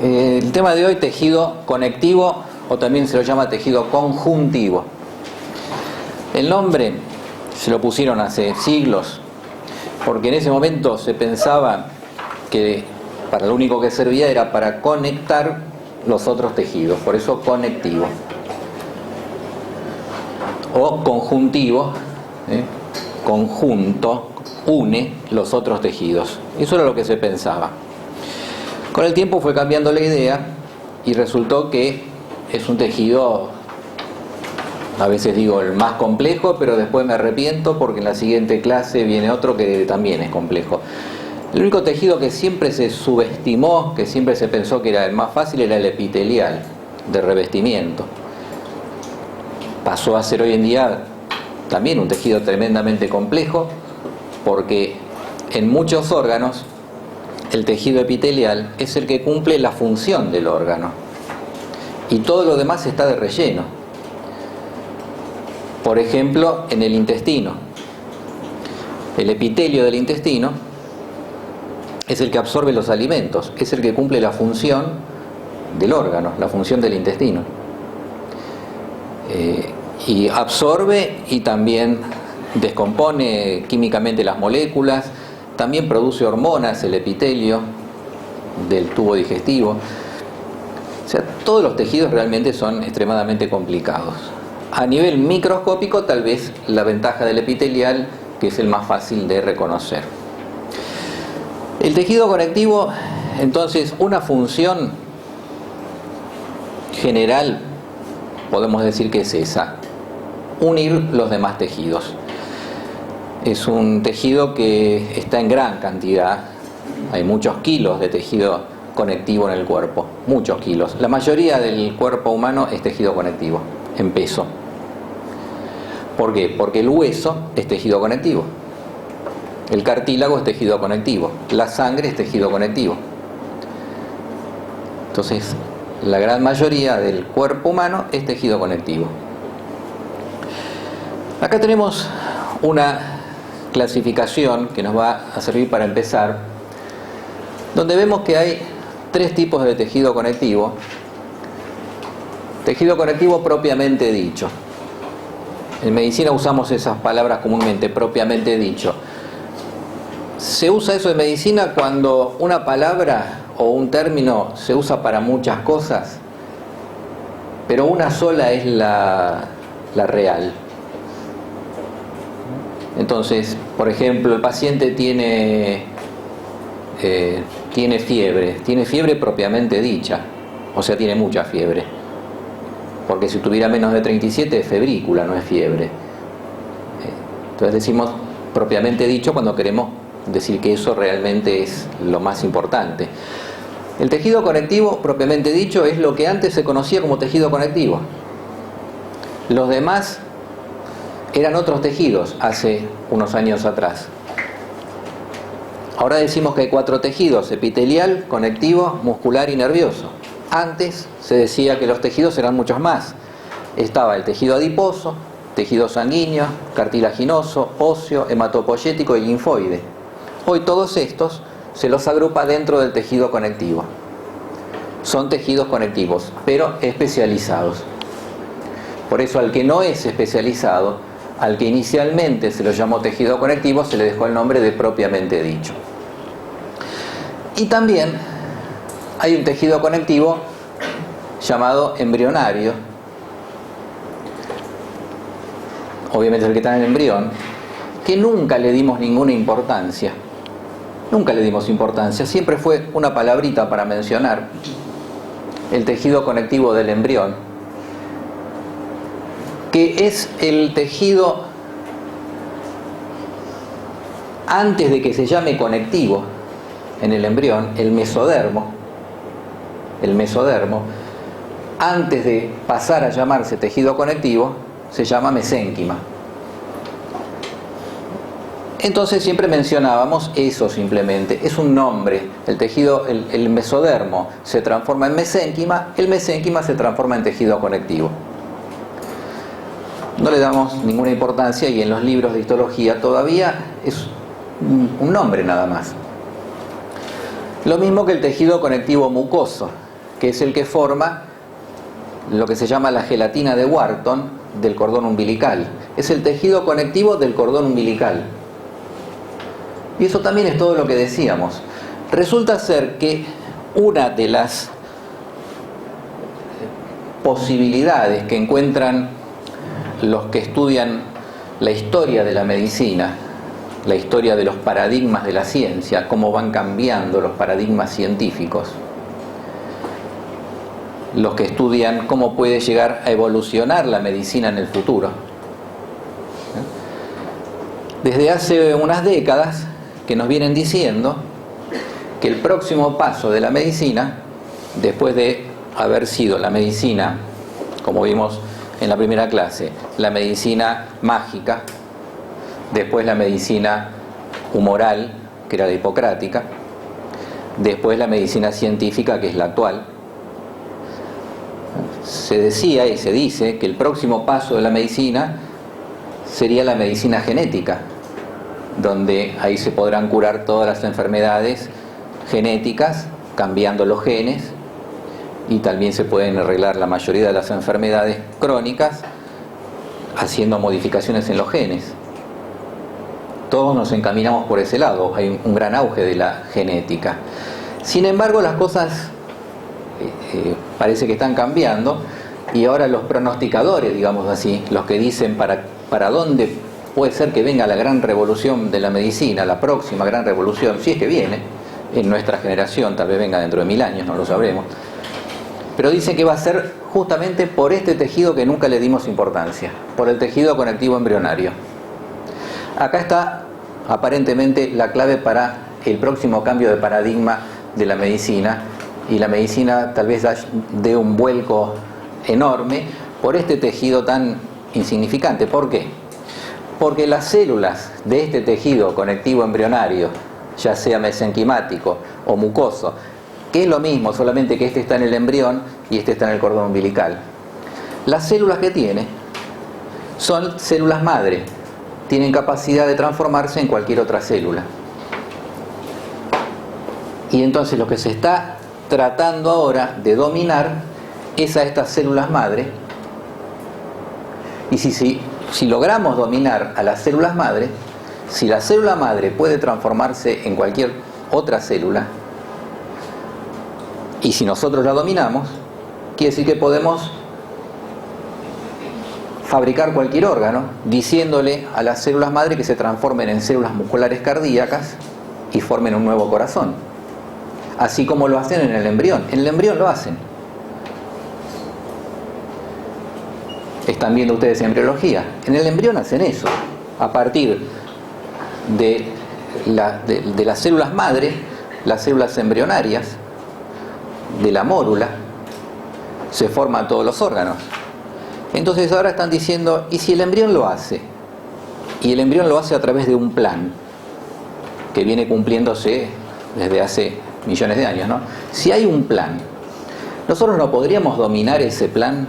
El tema de hoy, tejido conectivo, o también se lo llama tejido conjuntivo. El nombre se lo pusieron hace siglos, porque en ese momento se pensaba que para lo único que servía era para conectar los otros tejidos, por eso conectivo. O conjuntivo, conjunto, une los otros tejidos. Eso era lo que se pensaba. Con el tiempo fue cambiando la idea y resultó que es un tejido, a veces digo el más complejo, pero después me arrepiento porque en la siguiente clase viene otro que también es complejo. El único tejido que siempre se subestimó, que siempre se pensó que era el más fácil, era el epitelial, de revestimiento. Pasó a ser hoy en día también un tejido tremendamente complejo, porque en muchos órganos el tejido epitelial es el que cumple la función del órgano y todo lo demás está de relleno. Por ejemplo, en el intestino, el epitelio del intestino es el que absorbe los alimentos, es el que cumple la función del órgano, la función del intestino. Y absorbe y también descompone químicamente las moléculas, también produce hormonas el epitelio del tubo digestivo. O sea, todos los tejidos realmente son extremadamente complicados. A nivel microscópico, tal vez la ventaja del epitelial, que es el más fácil de reconocer. El tejido conectivo, entonces, una función general, podemos decir que es esa: unir los demás tejidos. Es un tejido que está en gran cantidad, hay muchos kilos de tejido conectivo en el cuerpo, muchos kilos. La mayoría del cuerpo humano es tejido conectivo, en peso. ¿Por qué? Porque el hueso es tejido conectivo, el cartílago es tejido conectivo, la sangre es tejido conectivo. Entonces, la gran mayoría del cuerpo humano es tejido conectivo. Acá tenemos una clasificación que nos va a servir para empezar, donde vemos que hay tres tipos de tejido conectivo. Tejido conectivo propiamente dicho. En medicina usamos esas palabras comúnmente, propiamente dicho. Se usa eso en medicina cuando una palabra o un término se usa para muchas cosas, pero una sola es la real. Entonces, por ejemplo, el paciente tiene fiebre propiamente dicha, o sea, tiene mucha fiebre, porque si tuviera menos de 37 es febrícula, no es fiebre. Entonces decimos propiamente dicho cuando queremos decir que eso realmente es lo más importante. El tejido conectivo propiamente dicho es lo que antes se conocía como tejido conectivo. Los demás eran otros tejidos hace unos años atrás. Ahora decimos que hay 4 tejidos: epitelial, conectivo, muscular y nervioso. Antes se decía que los tejidos eran muchos más. Estaba el tejido adiposo, tejido sanguíneo, cartilaginoso, óseo, hematopoyético y linfoide. Hoy todos estos se los agrupa dentro del tejido conectivo. Son tejidos conectivos, pero especializados. Por eso al que no es especializado, al que inicialmente se lo llamó tejido conectivo, se le dejó el nombre de propiamente dicho. Y también hay un tejido conectivo llamado embrionario, obviamente el que está en el embrión, que nunca le dimos ninguna importancia. Nunca le dimos importancia, siempre fue una palabrita para mencionar el tejido conectivo del embrión, que es el tejido antes de que se llame conectivo en el embrión, el mesodermo, antes de pasar a llamarse tejido conectivo, se llama mesénquima. Entonces siempre mencionábamos eso simplemente, es un nombre. El tejido, el mesodermo se transforma en mesénquima, el mesénquima se transforma en tejido conectivo. No le damos ninguna importancia y en los libros de histología todavía es un nombre nada más. Lo mismo que el tejido conectivo mucoso. que es el que forma lo que se llama la gelatina de Wharton del cordón umbilical. Es el tejido conectivo del cordón umbilical. Y eso también es todo lo que decíamos. Resulta ser que una de las posibilidades que encuentran los que estudian la historia de la medicina, la historia de los paradigmas de la ciencia, cómo van cambiando los paradigmas científicos, los que estudian cómo puede llegar a evolucionar la medicina en el futuro. Desde hace unas décadas que nos vienen diciendo que el próximo paso de la medicina, después de haber sido la medicina, como vimos en la primera clase, la medicina mágica, después la medicina humoral, que era la hipocrática, después la medicina científica, que es la actual. Se decía y se dice que el próximo paso de la medicina sería la medicina genética, donde ahí se podrán curar todas las enfermedades genéticas, cambiando los genes, y también se pueden arreglar la mayoría de las enfermedades crónicas haciendo modificaciones en los genes. Todos nos encaminamos por ese lado, hay un gran auge de la genética. Sin embargo, las cosas parece que están cambiando, y ahora los pronosticadores, digamos así, los que dicen para dónde puede ser que venga la gran revolución de la medicina, la próxima gran revolución, si es que viene, en nuestra generación, tal vez venga dentro de 1000 años, no lo sabremos, pero dicen que va a ser justamente por este tejido que nunca le dimos importancia, por el tejido conectivo embrionario. Acá está aparentemente la clave para el próximo cambio de paradigma de la medicina, y la medicina tal vez dé un vuelco enorme por este tejido tan insignificante. ¿Por qué? Porque las células de este tejido conectivo embrionario, ya sea mesenquimático o mucoso, que es lo mismo, solamente que este está en el embrión y este está en el cordón umbilical, las células que tiene son células madre, tienen capacidad de transformarse en cualquier otra célula. Y entonces lo que se está tratando ahora de dominar es a estas células madre, y si logramos dominar a las células madre, si la célula madre puede transformarse en cualquier otra célula, y si nosotros la dominamos, quiere decir que podemos fabricar cualquier órgano, diciéndole a las células madre que se transformen en células musculares cardíacas y formen un nuevo corazón, así como lo hacen en el embrión. En el embrión lo hacen. Están viendo ustedes embriología. En el embrión hacen eso. A partir de las células madre, las células embrionarias de la mórula, se forman todos los órganos. Entonces ahora están diciendo, ¿y si el embrión lo hace? Y el embrión lo hace a través de un plan que viene cumpliéndose desde hace millones de años, ¿no? Si hay un plan, ¿nosotros no podríamos dominar ese plan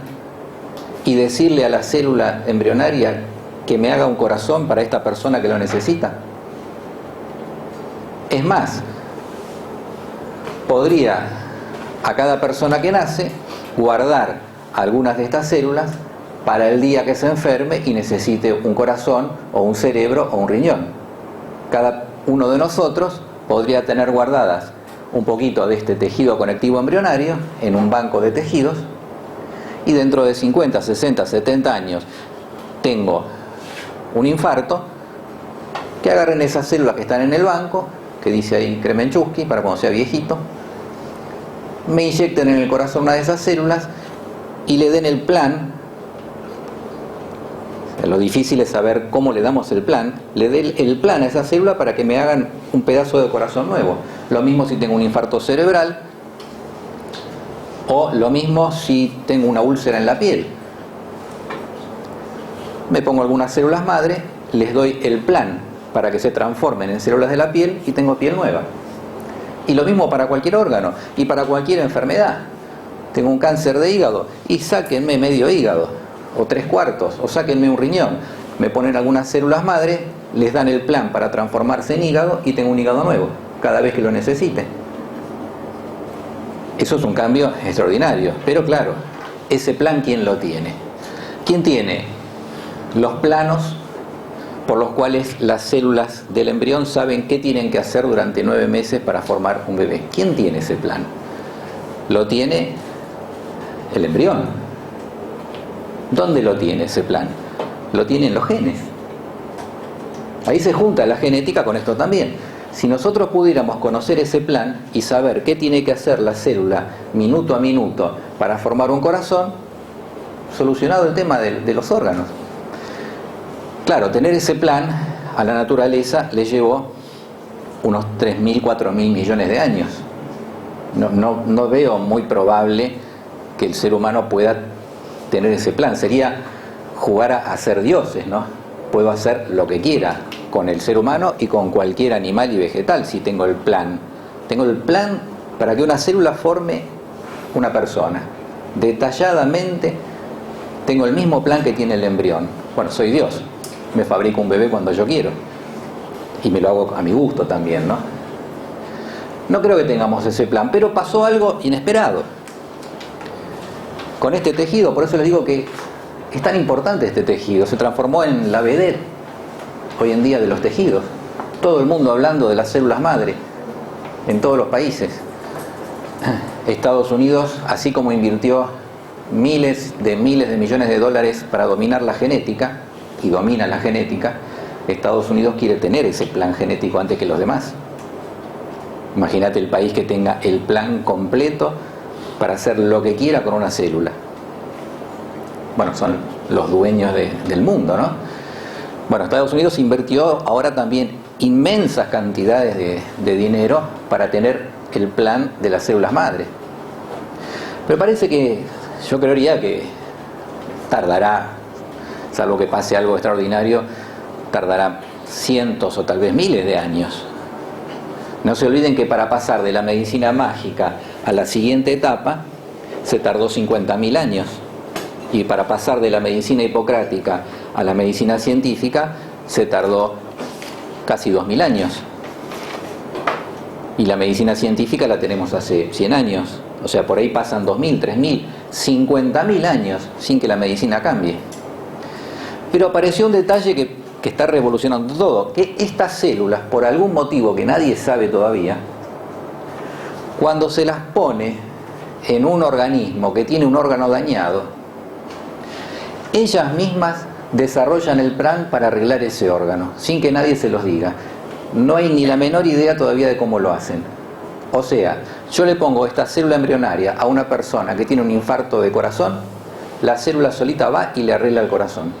y decirle a la célula embrionaria que me haga un corazón para esta persona que lo necesita? Es más, podría a cada persona que nace guardar algunas de estas células para el día que se enferme y necesite un corazón o un cerebro o un riñón. Cada uno de nosotros podría tener guardadas un poquito de este tejido conectivo embrionario en un banco de tejidos, y dentro de 50, 60, 70 años tengo un infarto, que agarren esas células que están en el banco, que dice ahí Kremenchuk, para cuando sea viejito, me inyecten en el corazón una de esas células y le den el plan. Lo difícil es saber cómo le damos el plan. Le dé el plan a esa célula para que me hagan un pedazo de corazón nuevo. Lo mismo si tengo un infarto cerebral, o lo mismo si tengo una úlcera en la piel. Me pongo algunas células madre, les doy el plan para que se transformen en células de la piel y tengo piel nueva. Y lo mismo para cualquier órgano y para cualquier enfermedad. Tengo un cáncer de hígado y sáquenme medio hígado o 3/4, o sáquenme un riñón. Me ponen algunas células madre, les dan el plan para transformarse en hígado y tengo un hígado nuevo cada vez que lo necesite. Eso es un cambio extraordinario. Pero claro, ese plan, ¿quién lo tiene? ¿Quién tiene los planos por los cuales las células del embrión saben qué tienen que hacer durante 9 meses para formar un bebé? ¿Quién tiene ese plan? Lo tiene el embrión. ¿Dónde lo tiene ese plan? Lo tienen los genes. Ahí se junta la genética con esto también. Si nosotros pudiéramos conocer ese plan y saber qué tiene que hacer la célula minuto a minuto para formar un corazón, solucionado el tema de los órganos. Claro, tener ese plan a la naturaleza le llevó unos 3.000, 4.000 millones de años. No veo muy probable que el ser humano pueda tener ese plan. Sería jugar a ser dioses, ¿no? Puedo hacer lo que quiera con el ser humano y con cualquier animal y vegetal si tengo el plan. Tengo el plan para que una célula forme una persona. Detalladamente tengo el mismo plan que tiene el embrión. Bueno, soy Dios. Me fabrico un bebé cuando yo quiero. Y me lo hago a mi gusto también, ¿no? No creo que tengamos ese plan, pero pasó algo inesperado con este tejido. Por eso les digo que es tan importante este tejido. Se transformó en la vedette hoy en día de los tejidos. Todo el mundo hablando de las células madre en todos los países. Estados Unidos, así como invirtió miles de millones de dólares para dominar la genética, y domina la genética, Estados Unidos quiere tener ese plan genético antes que los demás. Imagínate el país que tenga el plan completo para hacer lo que quiera con una célula. Bueno, son los dueños del mundo, ¿no? Bueno, Estados Unidos invirtió ahora también inmensas cantidades de dinero para tener el plan de las células madre. Pero parece que, yo creería que tardará, salvo que pase algo extraordinario, tardará cientos o tal vez miles de años. No se olviden que para pasar de la medicina mágica a la siguiente etapa se tardó 50.000 años, y para pasar de la medicina hipocrática a la medicina científica se tardó casi 2.000 años, y la medicina científica la tenemos hace 100 años. O sea, por ahí pasan 2.000, 3.000, 50.000 años sin que la medicina cambie. Pero apareció un detalle que está revolucionando todo, que estas células, por algún motivo que nadie sabe todavía, cuando se las pone en un organismo que tiene un órgano dañado, ellas mismas desarrollan el plan para arreglar ese órgano, sin que nadie se los diga. No hay ni la menor idea todavía de cómo lo hacen. O sea, yo le pongo esta célula embrionaria a una persona que tiene un infarto de corazón, la célula solita va y le arregla el corazón,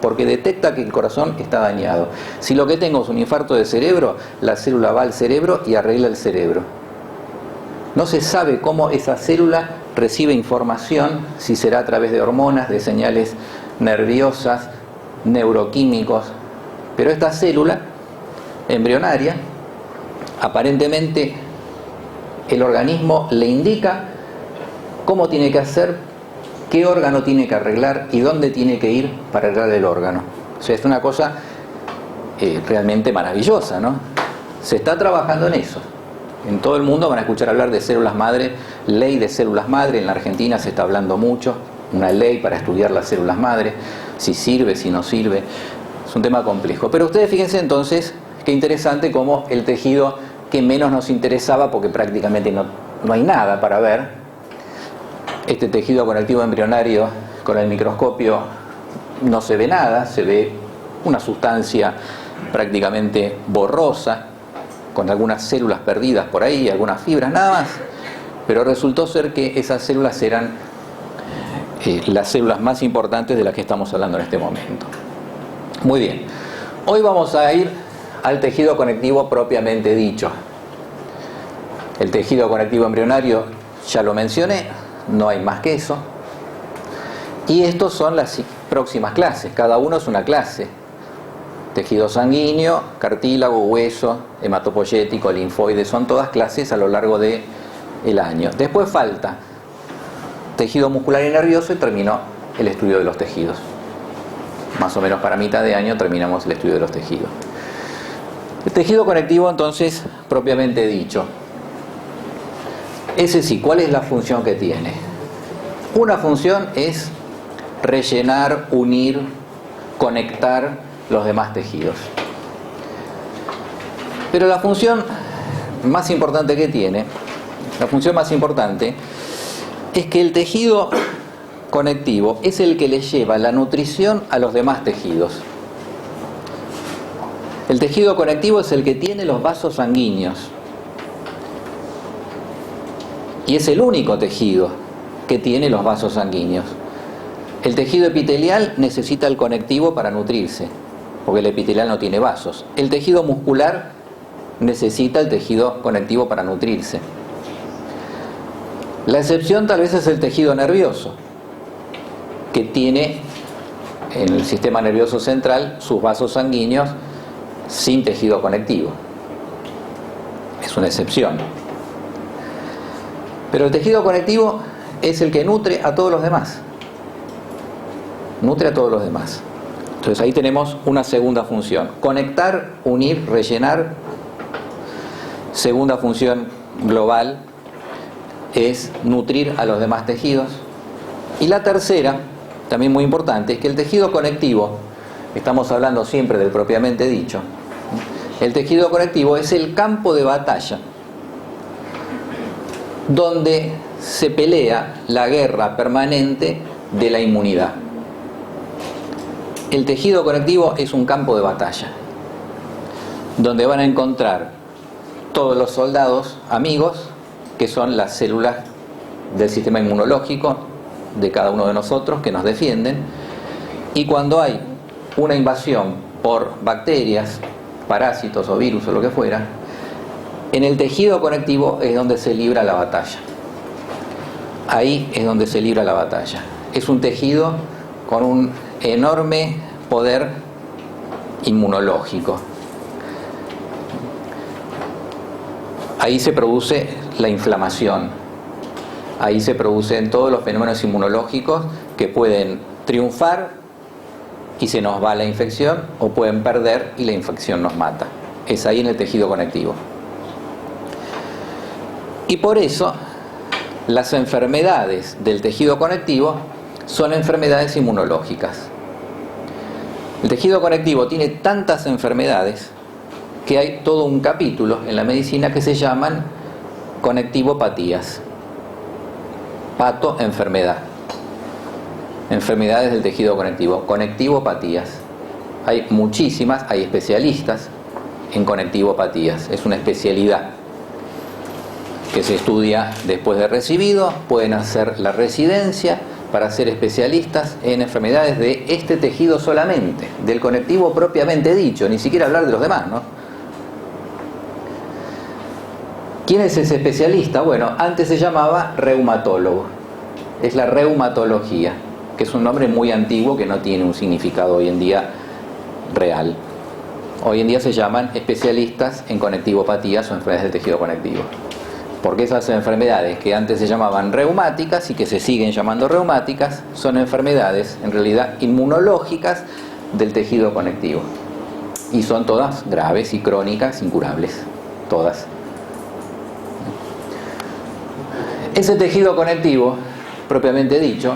porque detecta que el corazón está dañado. Si lo que tengo es un infarto de cerebro, la célula va al cerebro y arregla el cerebro. No se sabe cómo esa célula recibe información, si será a través de hormonas, de señales nerviosas, neuroquímicos, pero esta célula embrionaria, aparentemente el organismo le indica cómo tiene que hacer, qué órgano tiene que arreglar y dónde tiene que ir para arreglar el órgano. O sea, es una cosa realmente maravillosa, ¿no? Se está trabajando en eso. En todo el mundo van a escuchar hablar de células madre, ley de células madre. En la Argentina se está hablando mucho, una ley para estudiar las células madre, si sirve, si no sirve. Es un tema complejo. Pero ustedes fíjense entonces, qué interesante cómo el tejido que menos nos interesaba, porque prácticamente no hay nada para ver, este tejido conectivo embrionario con el microscopio no se ve nada, se ve una sustancia prácticamente borrosa, con algunas células perdidas por ahí, algunas fibras, nada más. Pero resultó ser que esas células eran las células más importantes de las que estamos hablando en este momento. Muy bien, hoy vamos a ir al tejido conectivo propiamente dicho. El tejido conectivo embrionario ya lo mencioné, no hay más que eso. Y estos son las próximas clases, cada uno es una clase. Tejido sanguíneo, cartílago, hueso, hematopoyético, linfoide, son todas clases a lo largo del año. Después falta tejido muscular y nervioso y terminó el estudio de los tejidos. Más o menos para mitad de año terminamos el estudio de los tejidos. El tejido conectivo entonces, propiamente dicho. Ese sí, ¿cuál es la función que tiene? Una función es rellenar, unir, conectar los demás tejidos. Pero la función más importante que tiene, la función más importante, es que el tejido conectivo es el que le lleva la nutrición a los demás tejidos. El tejido conectivo es el que tiene los vasos sanguíneos. Y es el único tejido que tiene los vasos sanguíneos. El tejido epitelial necesita el conectivo para nutrirse, porque el epitelial no tiene vasos. El tejido muscular necesita el tejido conectivo para nutrirse. La excepción tal vez es el tejido nervioso, que tiene en el sistema nervioso central sus vasos sanguíneos sin tejido conectivo. Es una excepción. Pero el tejido conectivo es el que nutre a todos los demás. Nutre a todos los demás. Entonces ahí tenemos una segunda función: conectar, unir, rellenar. Segunda función global es nutrir a los demás tejidos. Y la tercera, también muy importante, es que el tejido conectivo, estamos hablando siempre del propiamente dicho, el tejido conectivo es el campo de batalla donde se pelea la guerra permanente de la inmunidad. El tejido conectivo es un campo de batalla donde van a encontrar todos los soldados amigos, que son las células del sistema inmunológico de cada uno de nosotros, que nos defienden. Y cuando hay una invasión por bacterias, parásitos o virus o lo que fuera, en el tejido conectivo es donde se libra la batalla. Ahí es donde se libra la batalla. Es un tejido con un enorme poder inmunológico. Ahí se produce la inflamación. Ahí se producen todos los fenómenos inmunológicos que pueden triunfar y se nos va la infección, o pueden perder y la infección nos mata. Es ahí en el tejido conectivo. Y por eso las enfermedades del tejido conectivo son enfermedades inmunológicas. El tejido conectivo tiene tantas enfermedades que hay todo un capítulo en la medicina que se llaman conectivopatías. Pato, enfermedad. Enfermedades del tejido conectivo, conectivopatías. Hay muchísimas, hay especialistas en conectivopatías. Es una especialidad que se estudia después de recibido. Pueden hacer la residencia para ser especialistas en enfermedades de este tejido solamente, del conectivo propiamente dicho, ni siquiera hablar de los demás, ¿no? ¿Quién es ese especialista? Bueno, antes se llamaba reumatólogo. Es la reumatología, que es un nombre muy antiguo que no tiene un significado hoy en día real. Hoy en día se llaman especialistas en conectivopatías o enfermedades del tejido conectivo. Porque esas enfermedades que antes se llamaban reumáticas y que se siguen llamando reumáticas son enfermedades en realidad inmunológicas del tejido conectivo. Y son todas graves y crónicas, incurables. Todas. Ese tejido conectivo, propiamente dicho,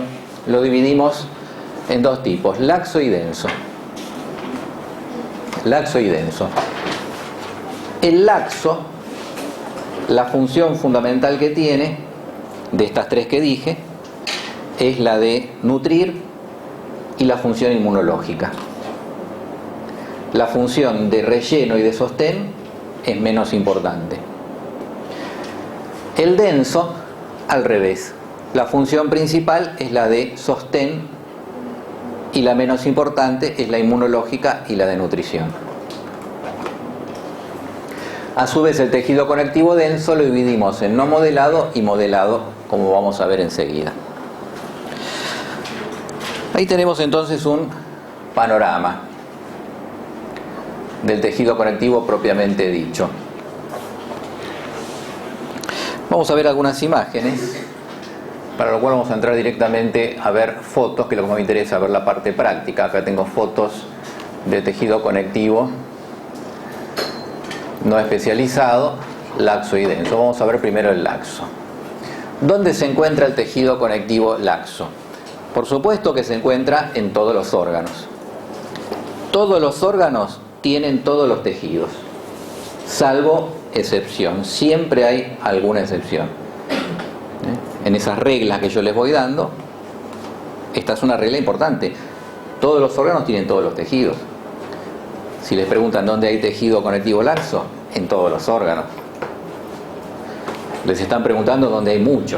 lo dividimos en dos tipos: laxo y denso. Laxo y denso. El laxo, la función fundamental que tiene, de estas tres que dije, es la de nutrir y la función inmunológica. La función de relleno y de sostén es menos importante. El denso, al revés. La función principal es la de sostén y la menos importante es la inmunológica y la de nutrición. A su vez, el tejido conectivo denso lo dividimos en no modelado y modelado, como vamos a ver enseguida. Ahí tenemos entonces un panorama del tejido conectivo propiamente dicho. Vamos a ver algunas imágenes, para lo cual vamos a entrar directamente a ver fotos, que es lo que me interesa, ver la parte práctica. Acá tengo fotos de tejido conectivo no especializado, laxo y denso. Vamos a ver primero el laxo. ¿Dónde se encuentra el tejido conectivo laxo? Por supuesto que se encuentra en todos los órganos. Todos los órganos tienen todos los tejidos, salvo excepción. Siempre hay alguna excepción. En esas reglas que yo les voy dando, esta es una regla importante. Todos los órganos tienen todos los tejidos. Si les preguntan dónde hay tejido conectivo laxo, en todos los órganos. Les están preguntando dónde hay mucho,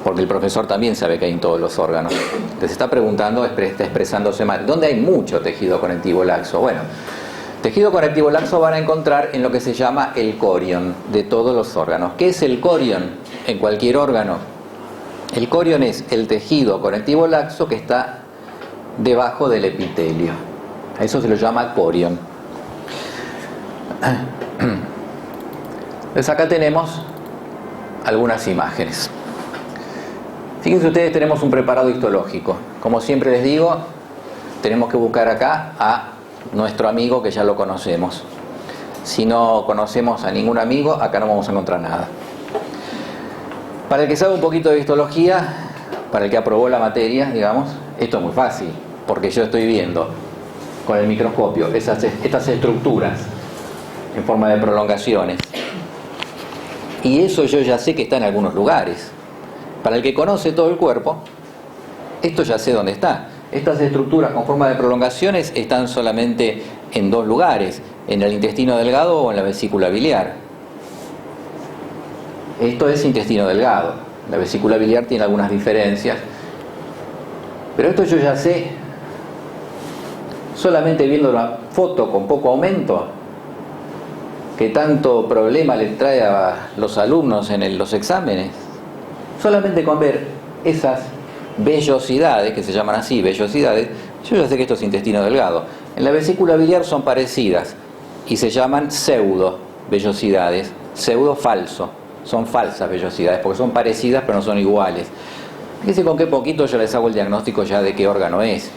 porque el profesor también sabe que hay en todos los órganos. Les está preguntando, está expresándose mal, ¿dónde hay mucho tejido conectivo laxo? Bueno, tejido conectivo laxo van a encontrar en lo que se llama el corion de todos los órganos. ¿Qué es el corion en cualquier órgano? El corion es el tejido conectivo laxo que está debajo del epitelio. A eso se lo llama corion. Entonces acá tenemos algunas imágenes. Fíjense ustedes, tenemos un preparado histológico. Como siempre les digo, tenemos que buscar acá a nuestro amigo que ya lo conocemos. Si no conocemos a ningún amigo, acá no vamos a encontrar nada. Para el que sabe un poquito de histología, para el que aprobó la materia, digamos, esto es muy fácil, porque yo estoy viendo con el microscopio estas estructuras en forma de prolongaciones. Y eso yo ya sé que está en algunos lugares. Para el que conoce todo el cuerpo, esto ya sé dónde está. Estas estructuras con forma de prolongaciones están solamente en dos lugares, en el intestino delgado o en la vesícula biliar. Esto es intestino delgado. La vesícula biliar tiene algunas diferencias. Pero esto yo ya sé, solamente viendo la foto con poco aumento, que tanto problema le trae a los alumnos en los exámenes. Solamente con ver esas vellosidades, que se llaman así, vellosidades, yo ya sé que esto es intestino delgado. En la vesícula biliar son parecidas y se llaman pseudo vellosidades, pseudo falso, son falsas vellosidades porque son parecidas pero no son iguales. Fíjense con qué poquito yo les hago el diagnóstico ya de qué órgano es.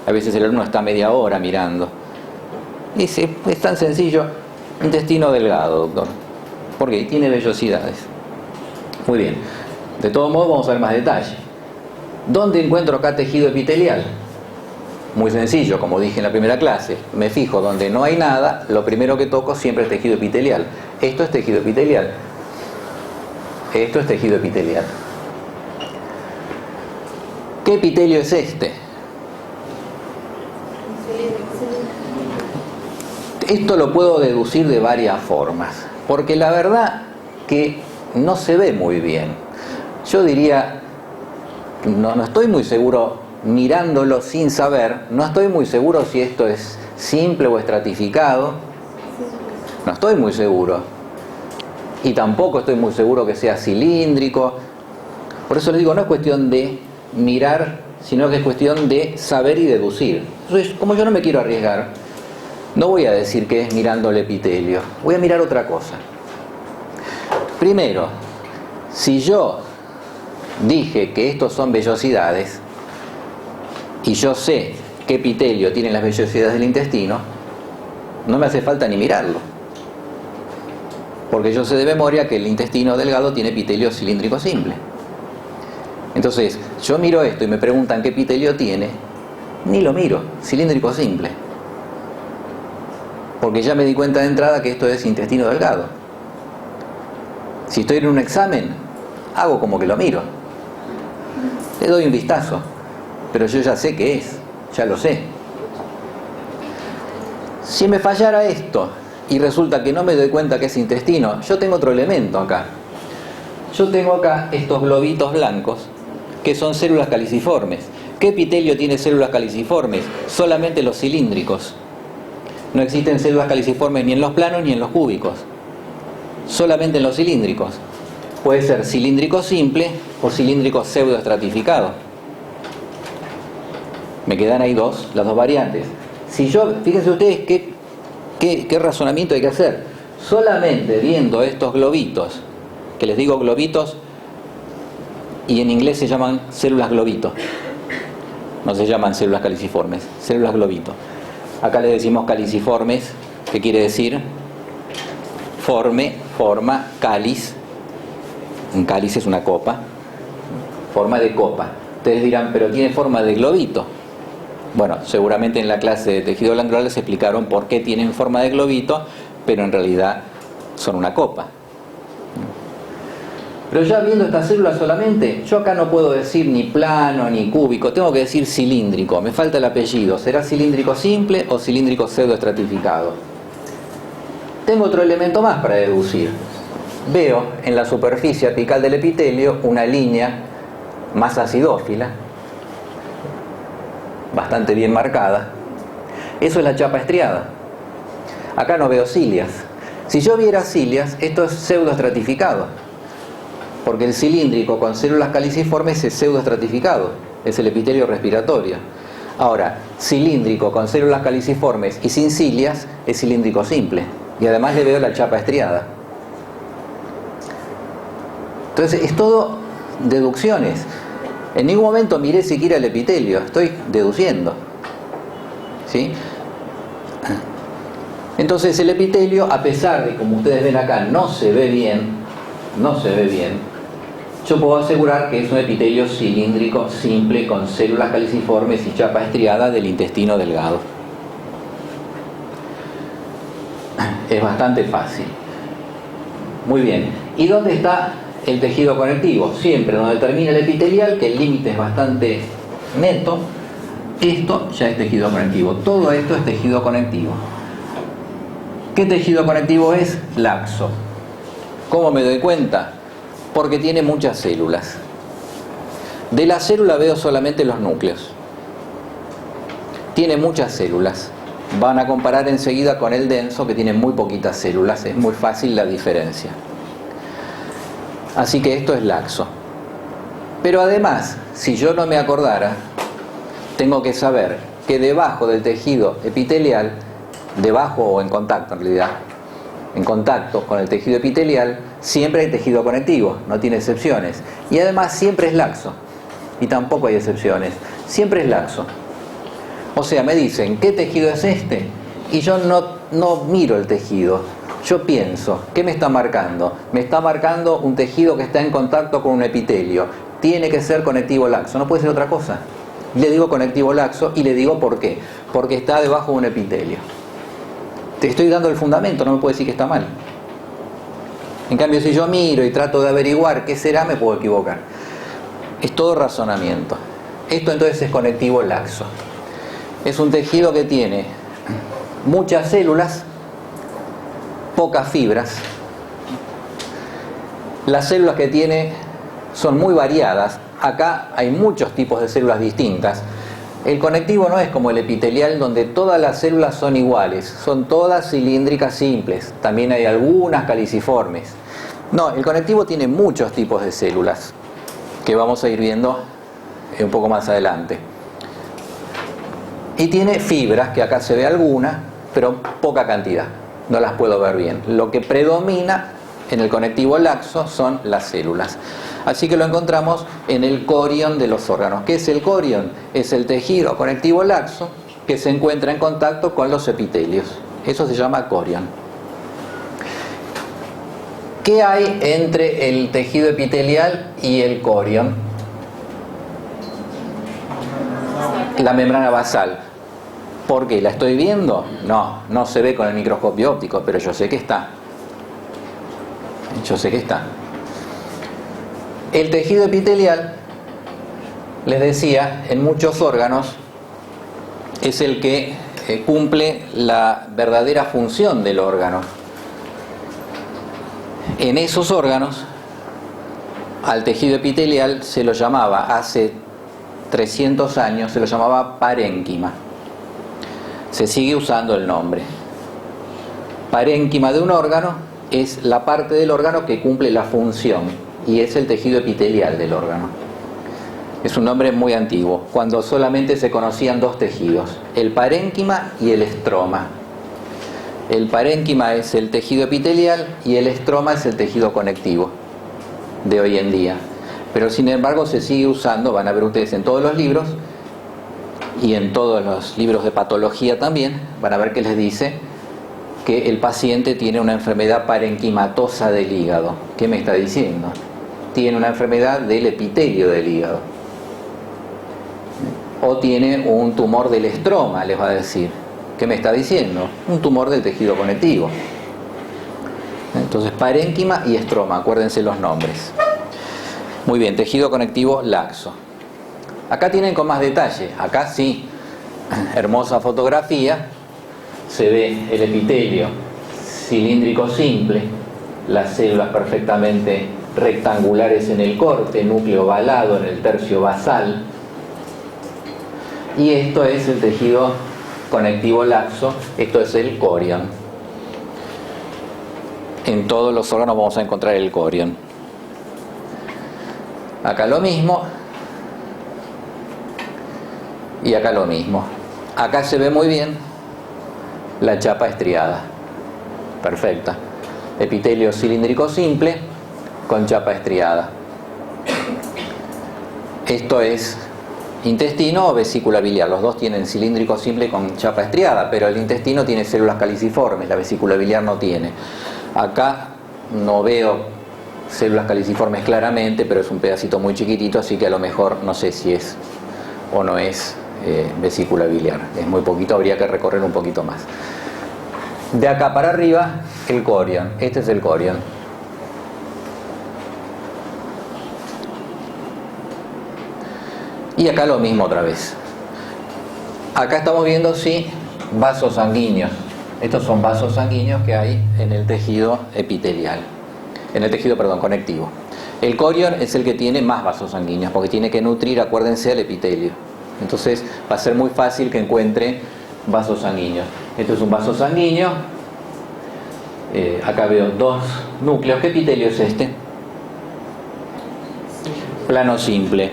A veces el alumno está media hora mirando. Dice, es tan sencillo, intestino delgado, doctor. ¿Por qué? Tiene vellosidades. Muy bien. De todos modos vamos a ver más detalle. ¿Dónde encuentro acá tejido epitelial? Muy sencillo, como dije en la primera clase. Me fijo donde no hay nada, lo primero que toco siempre es tejido epitelial. Esto es tejido epitelial. Esto es tejido epitelial. ¿Qué epitelio es este? Esto lo puedo deducir de varias formas, porque la verdad que no se ve muy bien. Yo diría, no estoy muy seguro, mirándolo sin saber, no estoy muy seguro si esto es simple o estratificado. No estoy muy seguro. Y tampoco estoy muy seguro que sea cilíndrico. Por eso les digo, no es cuestión de mirar, sino que es cuestión de saber y deducir. Entonces, como yo no me quiero arriesgar, no voy a decir que es mirando el epitelio, voy a mirar otra cosa. Primero, si yo dije que estos son vellosidades y yo sé qué epitelio tienen las vellosidades del intestino, no me hace falta ni mirarlo, porque yo sé de memoria que el intestino delgado tiene epitelio cilíndrico simple. Entonces, yo miro esto y me preguntan qué epitelio tiene, ni lo miro, cilíndrico simple, porque ya me di cuenta de entrada que esto es intestino delgado. Si estoy en un examen, hago como que lo miro, le doy un vistazo, pero yo ya sé qué es, ya lo sé. Si me fallara esto y resulta que no me doy cuenta que es intestino, yo tengo otro elemento acá. Yo tengo acá estos globitos blancos que son células caliciformes. ¿Qué epitelio tiene células caliciformes? Solamente los cilíndricos. No existen células caliciformes ni en los planos ni en los cúbicos, solamente en los cilíndricos. Puede ser cilíndrico simple o cilíndrico pseudoestratificado. Me quedan ahí las dos variantes. Si yo, fíjense ustedes qué razonamiento hay que hacer. Solamente viendo estos globitos, que les digo globitos, y en inglés se llaman células globito, no se llaman células caliciformes, células globito. Acá le decimos caliciformes, que quiere decir forme, forma, cáliz, Un cáliz es una copa, forma de copa. Ustedes dirán, pero tiene forma de globito. Bueno, seguramente en la clase de tejido glandular les explicaron por qué tienen forma de globito, pero en realidad son una copa. Pero ya viendo esta célula solamente, yo acá no puedo decir ni plano ni cúbico, tengo que decir cilíndrico, me falta el apellido. ¿Será cilíndrico simple o cilíndrico pseudoestratificado? Tengo otro elemento más para deducir. Veo en la superficie apical del epitelio una línea más acidófila, bastante bien marcada. Eso es la chapa estriada. Acá no veo cilias. Si yo viera cilias, esto es pseudoestratificado, porque el cilíndrico con células caliciformes es pseudoestratificado, es el epitelio respiratorio. Ahora, cilíndrico con células caliciformes y sin cilias es cilíndrico simple, y además le veo la chapa estriada. Entonces es todo deducciones. En ningún momento miré siquiera el epitelio, estoy deduciendo, ¿sí? Entonces el epitelio, a pesar de, como ustedes ven acá, no se ve bien, yo puedo asegurar que es un epitelio cilíndrico simple con células caliciformes y chapa estriada del intestino delgado. Es bastante fácil. Muy bien. ¿Y dónde está el tejido conectivo? Siempre donde termina el epitelial, que el límite es bastante neto, esto ya es tejido conectivo. Todo esto es tejido conectivo. ¿Qué tejido conectivo es? Laxo. ¿Cómo me doy cuenta? Porque tiene muchas células. De la célula veo solamente los núcleos. Tiene muchas células. Van a comparar enseguida con el denso, que tiene muy poquitas células. Es muy fácil la diferencia. Así que esto es laxo. Pero además, si yo no me acordara, tengo que saber que debajo del tejido epitelial, debajo o en contacto en realidad, en contacto con el tejido epitelial, siempre hay tejido conectivo, no tiene excepciones. Y además siempre es laxo, y tampoco hay excepciones, siempre es laxo. O sea, me dicen, ¿qué tejido es este? Y yo no miro el tejido, yo pienso, ¿qué me está marcando? Me está marcando un tejido que está en contacto con un epitelio, tiene que ser conectivo laxo, no puede ser otra cosa. Le digo conectivo laxo y le digo por qué, porque está debajo de un epitelio. Te estoy dando el fundamento, no me puedo decir que está mal. En cambio, si yo miro y trato de averiguar qué será, me puedo equivocar. Es todo razonamiento. Esto entonces es conectivo laxo. Es un tejido que tiene muchas células, pocas fibras. Las células que tiene son muy variadas. Acá hay muchos tipos de células distintas. El conectivo no es como el epitelial, donde todas las células son iguales, son todas cilíndricas simples, también hay algunas caliciformes. No, el conectivo tiene muchos tipos de células, que vamos a ir viendo un poco más adelante. Y tiene fibras, que acá se ve alguna, pero poca cantidad, no las puedo ver bien. Lo que predomina en el conectivo laxo son las células. Así que lo encontramos en el corion de los órganos. ¿Qué es el corion? Es el tejido conectivo laxo que se encuentra en contacto con los epitelios. Eso se llama corion. ¿Qué hay entre el tejido epitelial y el corion? La membrana basal. ¿Por qué? ¿La estoy viendo? No, no se ve con el microscopio óptico, pero yo sé que está. Yo sé que está. El tejido epitelial, les decía, en muchos órganos es el que cumple la verdadera función del órgano. En esos órganos, al tejido epitelial se lo llamaba, hace 300 años, se lo llamaba parénquima. Se sigue usando el nombre. Parénquima de un órgano es la parte del órgano que cumple la función. Y es el tejido epitelial del órgano. Es un nombre muy antiguo, cuando solamente se conocían dos tejidos, el parénquima y el estroma. El parénquima es el tejido epitelial y el estroma es el tejido conectivo de hoy en día. Pero sin embargo se sigue usando, van a ver ustedes en todos los libros y en todos los libros de patología también, van a ver que les dice que el paciente tiene una enfermedad parenquimatosa del hígado. ¿Qué me está diciendo? tiene una enfermedad del epitelio del hígado. O tiene un tumor del estroma, les va a decir. ¿Qué me está diciendo? Un tumor del tejido conectivo. Entonces, parénquima y estroma, acuérdense los nombres. Muy bien, tejido conectivo laxo. Acá tienen con más detalle. Acá sí, hermosa fotografía. Se ve el epitelio cilíndrico simple, las células perfectamente rectangulares en el corte, núcleo ovalado en el tercio basal. Y esto es el tejido conectivo laxo, esto es el corion. En todos los órganos vamos a encontrar el corion. Acá lo mismo. Y acá lo mismo. Acá se ve muy bien la chapa estriada. Perfecta. Epitelio cilíndrico simple con chapa estriada. Esto es intestino o vesícula biliar. Los dos tienen cilíndrico simple con chapa estriada, pero el intestino tiene células caliciformes, la vesícula biliar no tiene. Acá no veo células caliciformes claramente, pero es un pedacito muy chiquitito, así que a lo mejor no sé si es o no es vesícula biliar. Es muy poquito, habría que recorrer un poquito más. De acá para arriba, el corion. Este es el corion. Y acá lo mismo otra vez. Acá estamos viendo, sí, vasos sanguíneos. Estos son vasos sanguíneos que hay en el tejido epitelial. En el tejido, perdón, conectivo. El corion es el que tiene más vasos sanguíneos, porque tiene que nutrir, acuérdense, al epitelio. Entonces va a ser muy fácil que encuentre vasos sanguíneos. Este es un vaso sanguíneo. Acá veo dos núcleos. ¿Qué epitelio es este? Plano simple.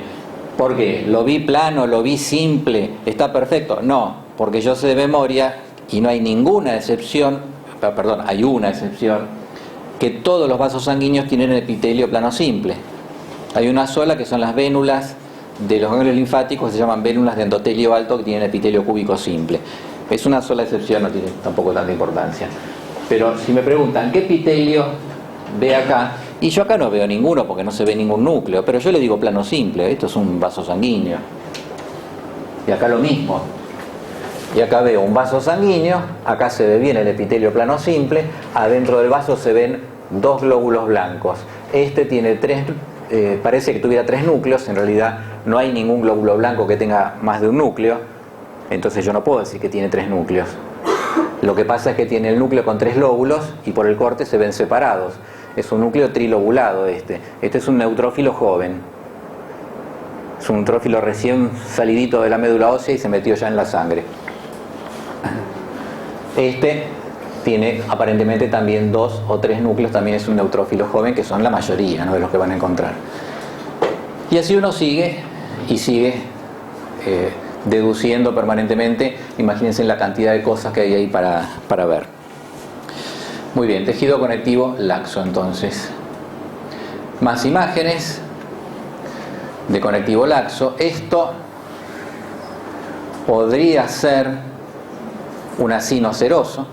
¿Por qué? ¿Lo vi plano? ¿Lo vi simple? ¿Está perfecto? No, porque yo sé de memoria, y no hay ninguna excepción, perdón, hay una excepción, que todos los vasos sanguíneos tienen epitelio plano simple. Hay una sola, que son las vénulas de los ganglios linfáticos, se llaman vénulas de endotelio alto, que tienen epitelio cúbico simple. Es una sola excepción, no tiene tampoco tanta importancia. Pero si me preguntan, ¿qué epitelio ve acá? Y yo acá no veo ninguno porque no se ve ningún núcleo, pero yo le digo plano simple, esto es un vaso sanguíneo. Y acá lo mismo. Y acá veo un vaso sanguíneo, acá se ve bien el epitelio plano simple, adentro del vaso se ven dos glóbulos blancos. Este tiene tres, parece que tuviera tres núcleos, en realidad no hay ningún glóbulo blanco que tenga más de un núcleo, entonces yo no puedo decir que tiene tres núcleos. Lo que pasa es que tiene el núcleo con tres lóbulos y por el corte se ven separados. Es un núcleo trilobulado este. Este es un neutrófilo joven. Es un neutrófilo recién salidito de la médula ósea y se metió ya en la sangre. Este tiene aparentemente también dos o tres núcleos, también es un neutrófilo joven, que son la mayoría, ¿no?, de los que van a encontrar. Y así uno sigue y sigue deduciendo permanentemente. Imagínense la cantidad de cosas que hay ahí para ver. Muy bien, tejido conectivo laxo entonces. Más imágenes de conectivo laxo. Esto podría ser un acino seroso.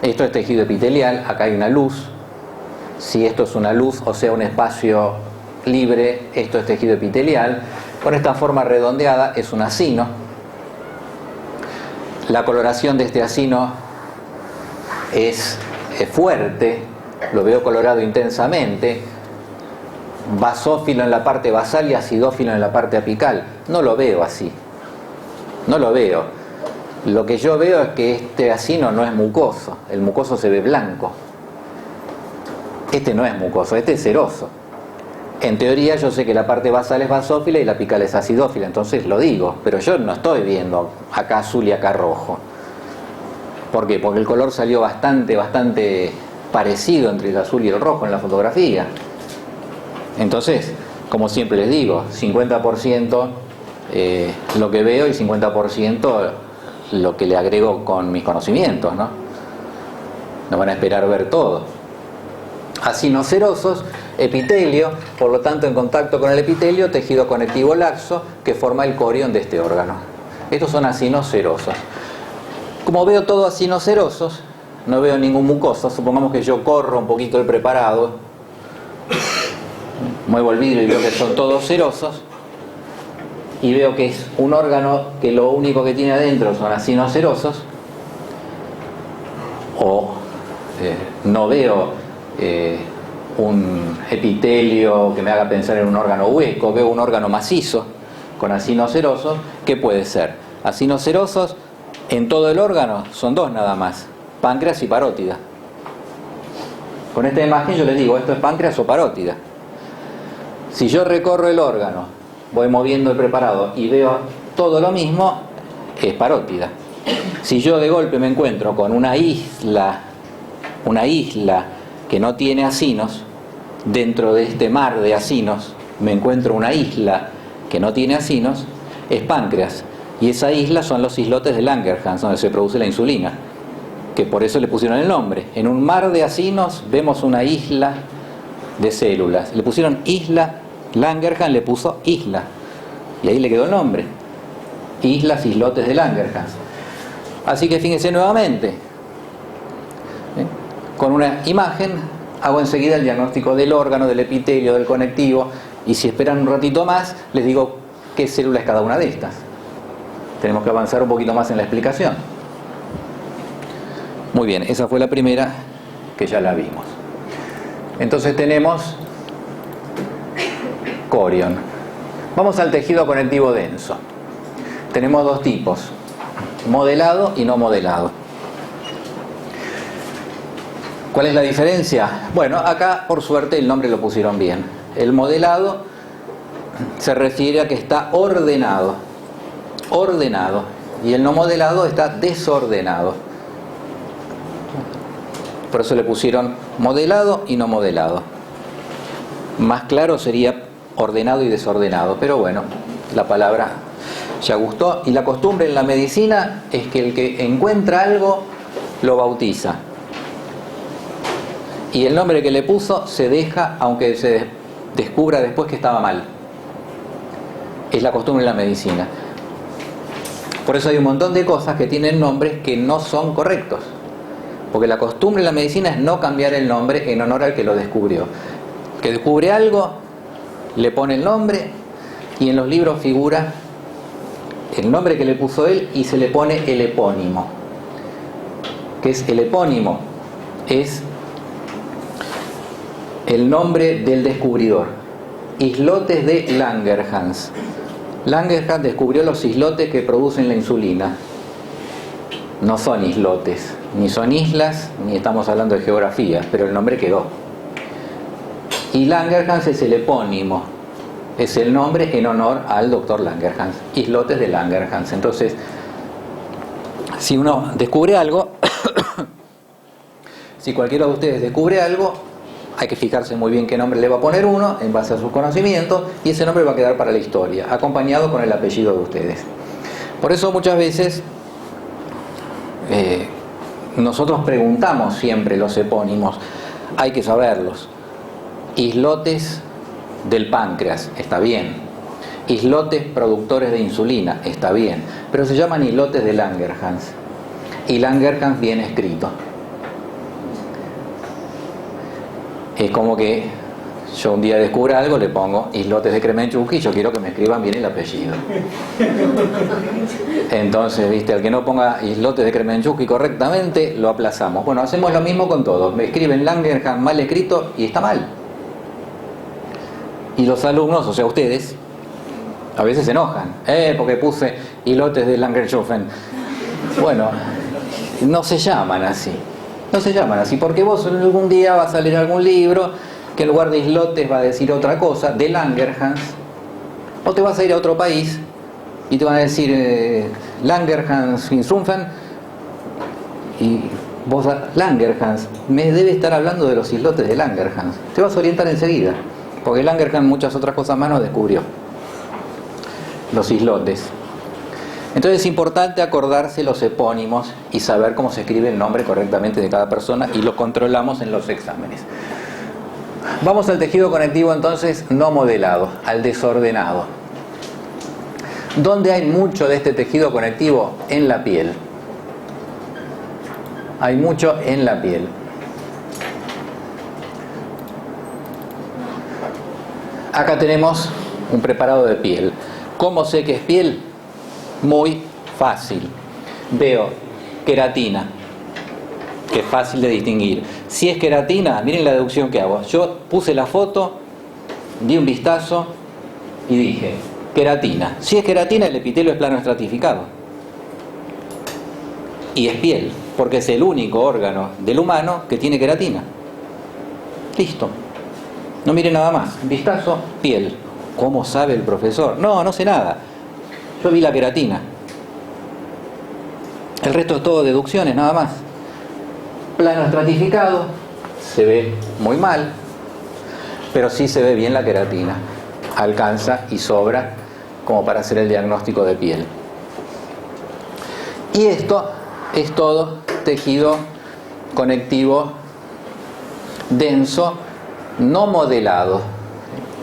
Esto es tejido epitelial, acá hay una luz. Si esto es una luz, o sea un espacio libre, esto es tejido epitelial. Con esta forma redondeada es un acino. La coloración de este acino es fuerte, lo veo colorado intensamente, basófilo en la parte basal y acidófilo en la parte apical. No lo veo así, no lo veo. Lo que yo veo es que este acino no es mucoso, el mucoso se ve blanco. Este no es mucoso, este es seroso. En teoría yo sé que la parte basal es basófila y la apical es acidófila, entonces lo digo, pero yo no estoy viendo acá azul y acá rojo. ¿Por qué? Porque el color salió bastante parecido entre el azul y el rojo en la fotografía. Entonces, como siempre les digo, 50% lo que veo y 50% lo que le agrego con mis conocimientos, ¿no? No van a esperar ver todo. Acinos serosos, epitelio, por lo tanto en contacto con el epitelio, tejido conectivo laxo que forma el corion de este órgano. Estos son acinos serosos. Como veo todo acinos serosos, no veo ningún mucoso. Supongamos que yo corro un poquito el preparado muevo el vidrio y veo que son todos serosos, y veo que es un órgano que lo único que tiene adentro son acinos serosos, o no veo un epitelio que me haga pensar en un órgano hueco, veo un órgano macizo con acinos serosos. ¿Qué puede ser? Acinos serosos en todo el órgano son dos nada más: páncreas y parótida. Con esta imagen yo les digo, esto es páncreas o parótida. Si yo recorro el órgano, voy moviendo el preparado y veo todo lo mismo, es parótida. Si yo de golpe me encuentro con una isla que no tiene acinos, dentro de este mar de acinos me encuentro una isla que no tiene acinos, es páncreas. Y esa isla son los islotes de Langerhans, donde se produce la insulina, que por eso le pusieron el nombre. En un mar de acinos vemos una isla de células. Le pusieron isla, Langerhans le puso isla, y ahí le quedó el nombre. Islas, islotes de Langerhans. Así que fíjense nuevamente, con una imagen hago enseguida el diagnóstico del órgano, del epitelio, del conectivo, y si esperan un ratito más, les digo qué célula es cada una de estas. Tenemos que avanzar un poquito más en la explicación. Muy bien, esa fue la primera, que ya la vimos. Entonces tenemos corion. Vamos al tejido conectivo denso. Tenemos dos tipos: modelado y no modelado. ¿Cuál es la diferencia? Bueno, acá por suerte el nombre lo pusieron bien. El modelado se refiere a que está ordenado, y el no modelado está desordenado. Por eso le pusieron modelado y no modelado. Más claro sería ordenado y desordenado, pero bueno, la palabra ya gustó. Y la costumbre en la medicina es que el que encuentra algo lo bautiza, y el nombre que le puso se deja aunque se descubra después que estaba mal. Es la costumbre en la medicina. Por eso hay un montón de cosas que tienen nombres que no son correctos, porque la costumbre en la medicina es no cambiar el nombre en honor al que lo descubrió. Que descubre algo, le pone el nombre, y en los libros figura el nombre que le puso él y se le pone el epónimo. ¿Qué es el epónimo? Es el nombre del descubridor. Islotes de Langerhans. Langerhans descubrió los islotes que producen la insulina. No son islotes, ni son islas, ni estamos hablando de geografía, pero el nombre quedó. Y Langerhans es el epónimo, es el nombre en honor al doctor Langerhans. Islotes de Langerhans. Entonces, si uno descubre algo, si cualquiera de ustedes descubre algo, hay que fijarse muy bien qué nombre le va a poner uno en base a sus conocimientos, y ese nombre va a quedar para la historia, acompañado con el apellido de ustedes. Por eso muchas veces nosotros preguntamos siempre los epónimos, hay que saberlos. Islotes del páncreas, está bien. Islotes productores de insulina, está bien. Pero se llaman islotes de Langerhans, y Langerhans bien escrito. Es como que yo un día descubra algo, le pongo islotes de Kremenchuk y yo quiero que me escriban bien el apellido. Entonces, viste, al que no ponga islotes de Kremenchuk correctamente, lo aplazamos. Bueno, hacemos lo mismo con todos. Me escriben Langerhans mal escrito y está mal. Y los alumnos, o sea ustedes, a veces se enojan, porque puse islotes de Langershofen. Bueno, no se llaman así. No se llaman así, porque vos algún día vas a leer algún libro que en lugar de islotes va a decir otra cosa, de Langerhans, o te vas a ir a otro país y te van a decir Langerhans Finsumpfen, y vos, Langerhans, me debe estar hablando de los islotes de Langerhans. Te vas a orientar enseguida, porque Langerhans muchas otras cosas más nos descubrió, los islotes. Entonces es importante acordarse los epónimos y saber cómo se escribe el nombre correctamente de cada persona, y lo controlamos en los exámenes. Vamos al tejido conectivo entonces no modelado, al desordenado. ¿Dónde hay mucho de este tejido conectivo? En la piel. Hay mucho en la piel. Acá tenemos un preparado de piel. ¿Cómo sé que es piel? Muy fácil. Veo queratina, que es fácil de distinguir. Si es queratina, miren la deducción que hago. Yo puse la foto, di un vistazo y dije, queratina. Si es queratina, el epitelio es plano estratificado. Y es piel, porque es el único órgano del humano que tiene queratina. Listo. No mire nada más. Vistazo, piel. ¿Cómo sabe el profesor? No, no sé nada. Yo vi la queratina. El resto es todo deducciones, nada más. Plano estratificado, se ve muy mal, pero sí se ve bien la queratina. Alcanza y sobra como para hacer el diagnóstico de piel. Y esto es todo tejido conectivo denso, no modelado.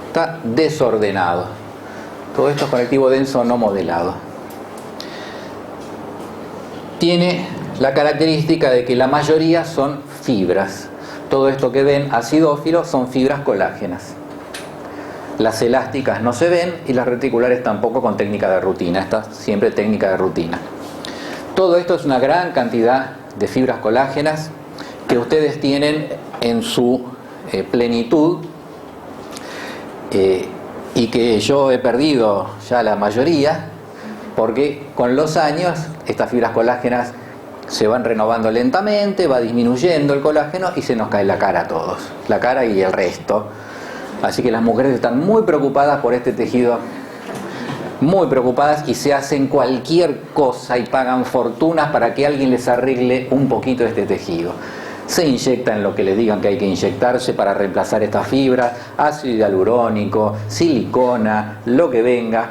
Está desordenado. Todo esto es conectivo denso no modelado. Tiene la característica de que la mayoría son fibras. Todo esto que ven acidófilos son fibras colágenas. Las elásticas no se ven y las reticulares tampoco con técnica de rutina. Esta siempre técnica de rutina. Todo esto es una gran cantidad de fibras colágenas que ustedes tienen en su plenitud y que yo he perdido ya la mayoría porque con los años estas fibras colágenas se van renovando lentamente, va disminuyendo el colágeno y se nos cae la cara a todos, la cara y el resto. Así que las mujeres están muy preocupadas por este tejido, muy preocupadas, y se hacen cualquier cosa y pagan fortunas para que alguien les arregle un poquito este tejido. Se inyectan lo que les digan que hay que inyectarse para reemplazar estas fibras, ácido hialurónico, silicona, lo que venga,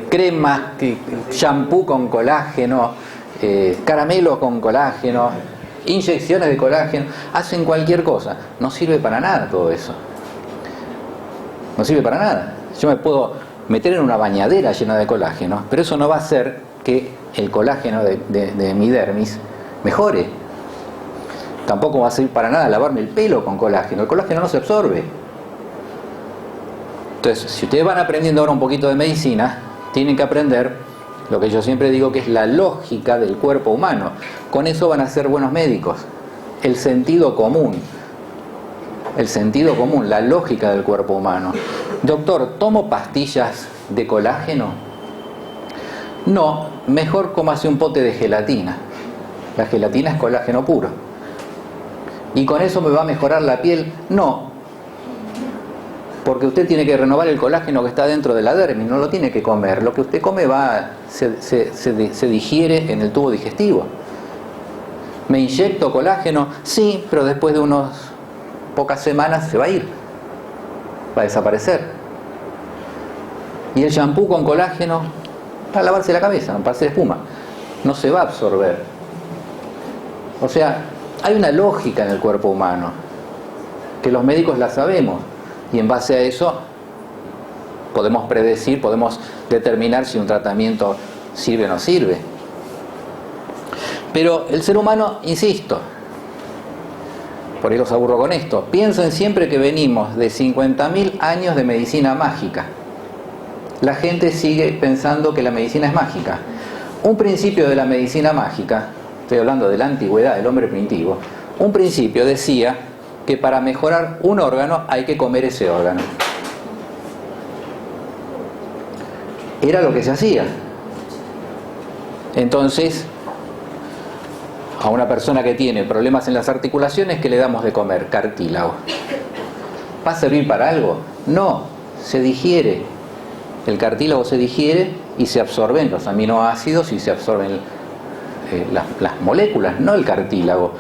crema, shampoo con colágeno, caramelo con colágeno, inyecciones de colágeno, hacen cualquier cosa. No sirve para nada todo eso. No sirve para nada. Yo me puedo meter en una bañadera llena de colágeno, pero eso no va a hacer que el colágeno de mi dermis mejore. Tampoco va a servir para nada lavarme el pelo con colágeno. El colágeno no se absorbe. Entonces, si ustedes van aprendiendo ahora un poquito de medicina, tienen que aprender lo que yo siempre digo que es la lógica del cuerpo humano. Con eso van a ser buenos médicos. El sentido común. El sentido común, la lógica del cuerpo humano. Doctor, ¿tomo pastillas de colágeno? No, mejor cómase un pote de gelatina. La gelatina es colágeno puro. ¿Y con eso me va a mejorar la piel? No, porque usted tiene que renovar el colágeno que está dentro de la dermis, no lo tiene que comer. Lo que usted come se digiere en el tubo digestivo. ¿Me inyecto colágeno? Sí, pero después de unas pocas semanas se va a ir, va a desaparecer. Y el shampoo con colágeno, para lavarse la cabeza, para hacer espuma, no se va a absorber. O sea, hay una lógica en el cuerpo humano, que los médicos la sabemos, y en base a eso podemos predecir, podemos determinar si un tratamiento sirve o no sirve. Pero el ser humano, insisto, por ahí los aburro con esto, piensen siempre que venimos de 50.000 años de medicina mágica. La gente sigue pensando que la medicina es mágica. Un principio de la medicina mágica, estoy hablando de la antigüedad, del hombre primitivo, un principio decía que para mejorar un órgano hay que comer ese órgano. Era lo que se hacía. Entonces, a una persona que tiene problemas en las articulaciones, ¿qué le damos de comer? Cartílago. ¿Va a servir para algo? No, se digiere. El cartílago se digiere y se absorben los aminoácidos y se absorben las moléculas, no el cartílago.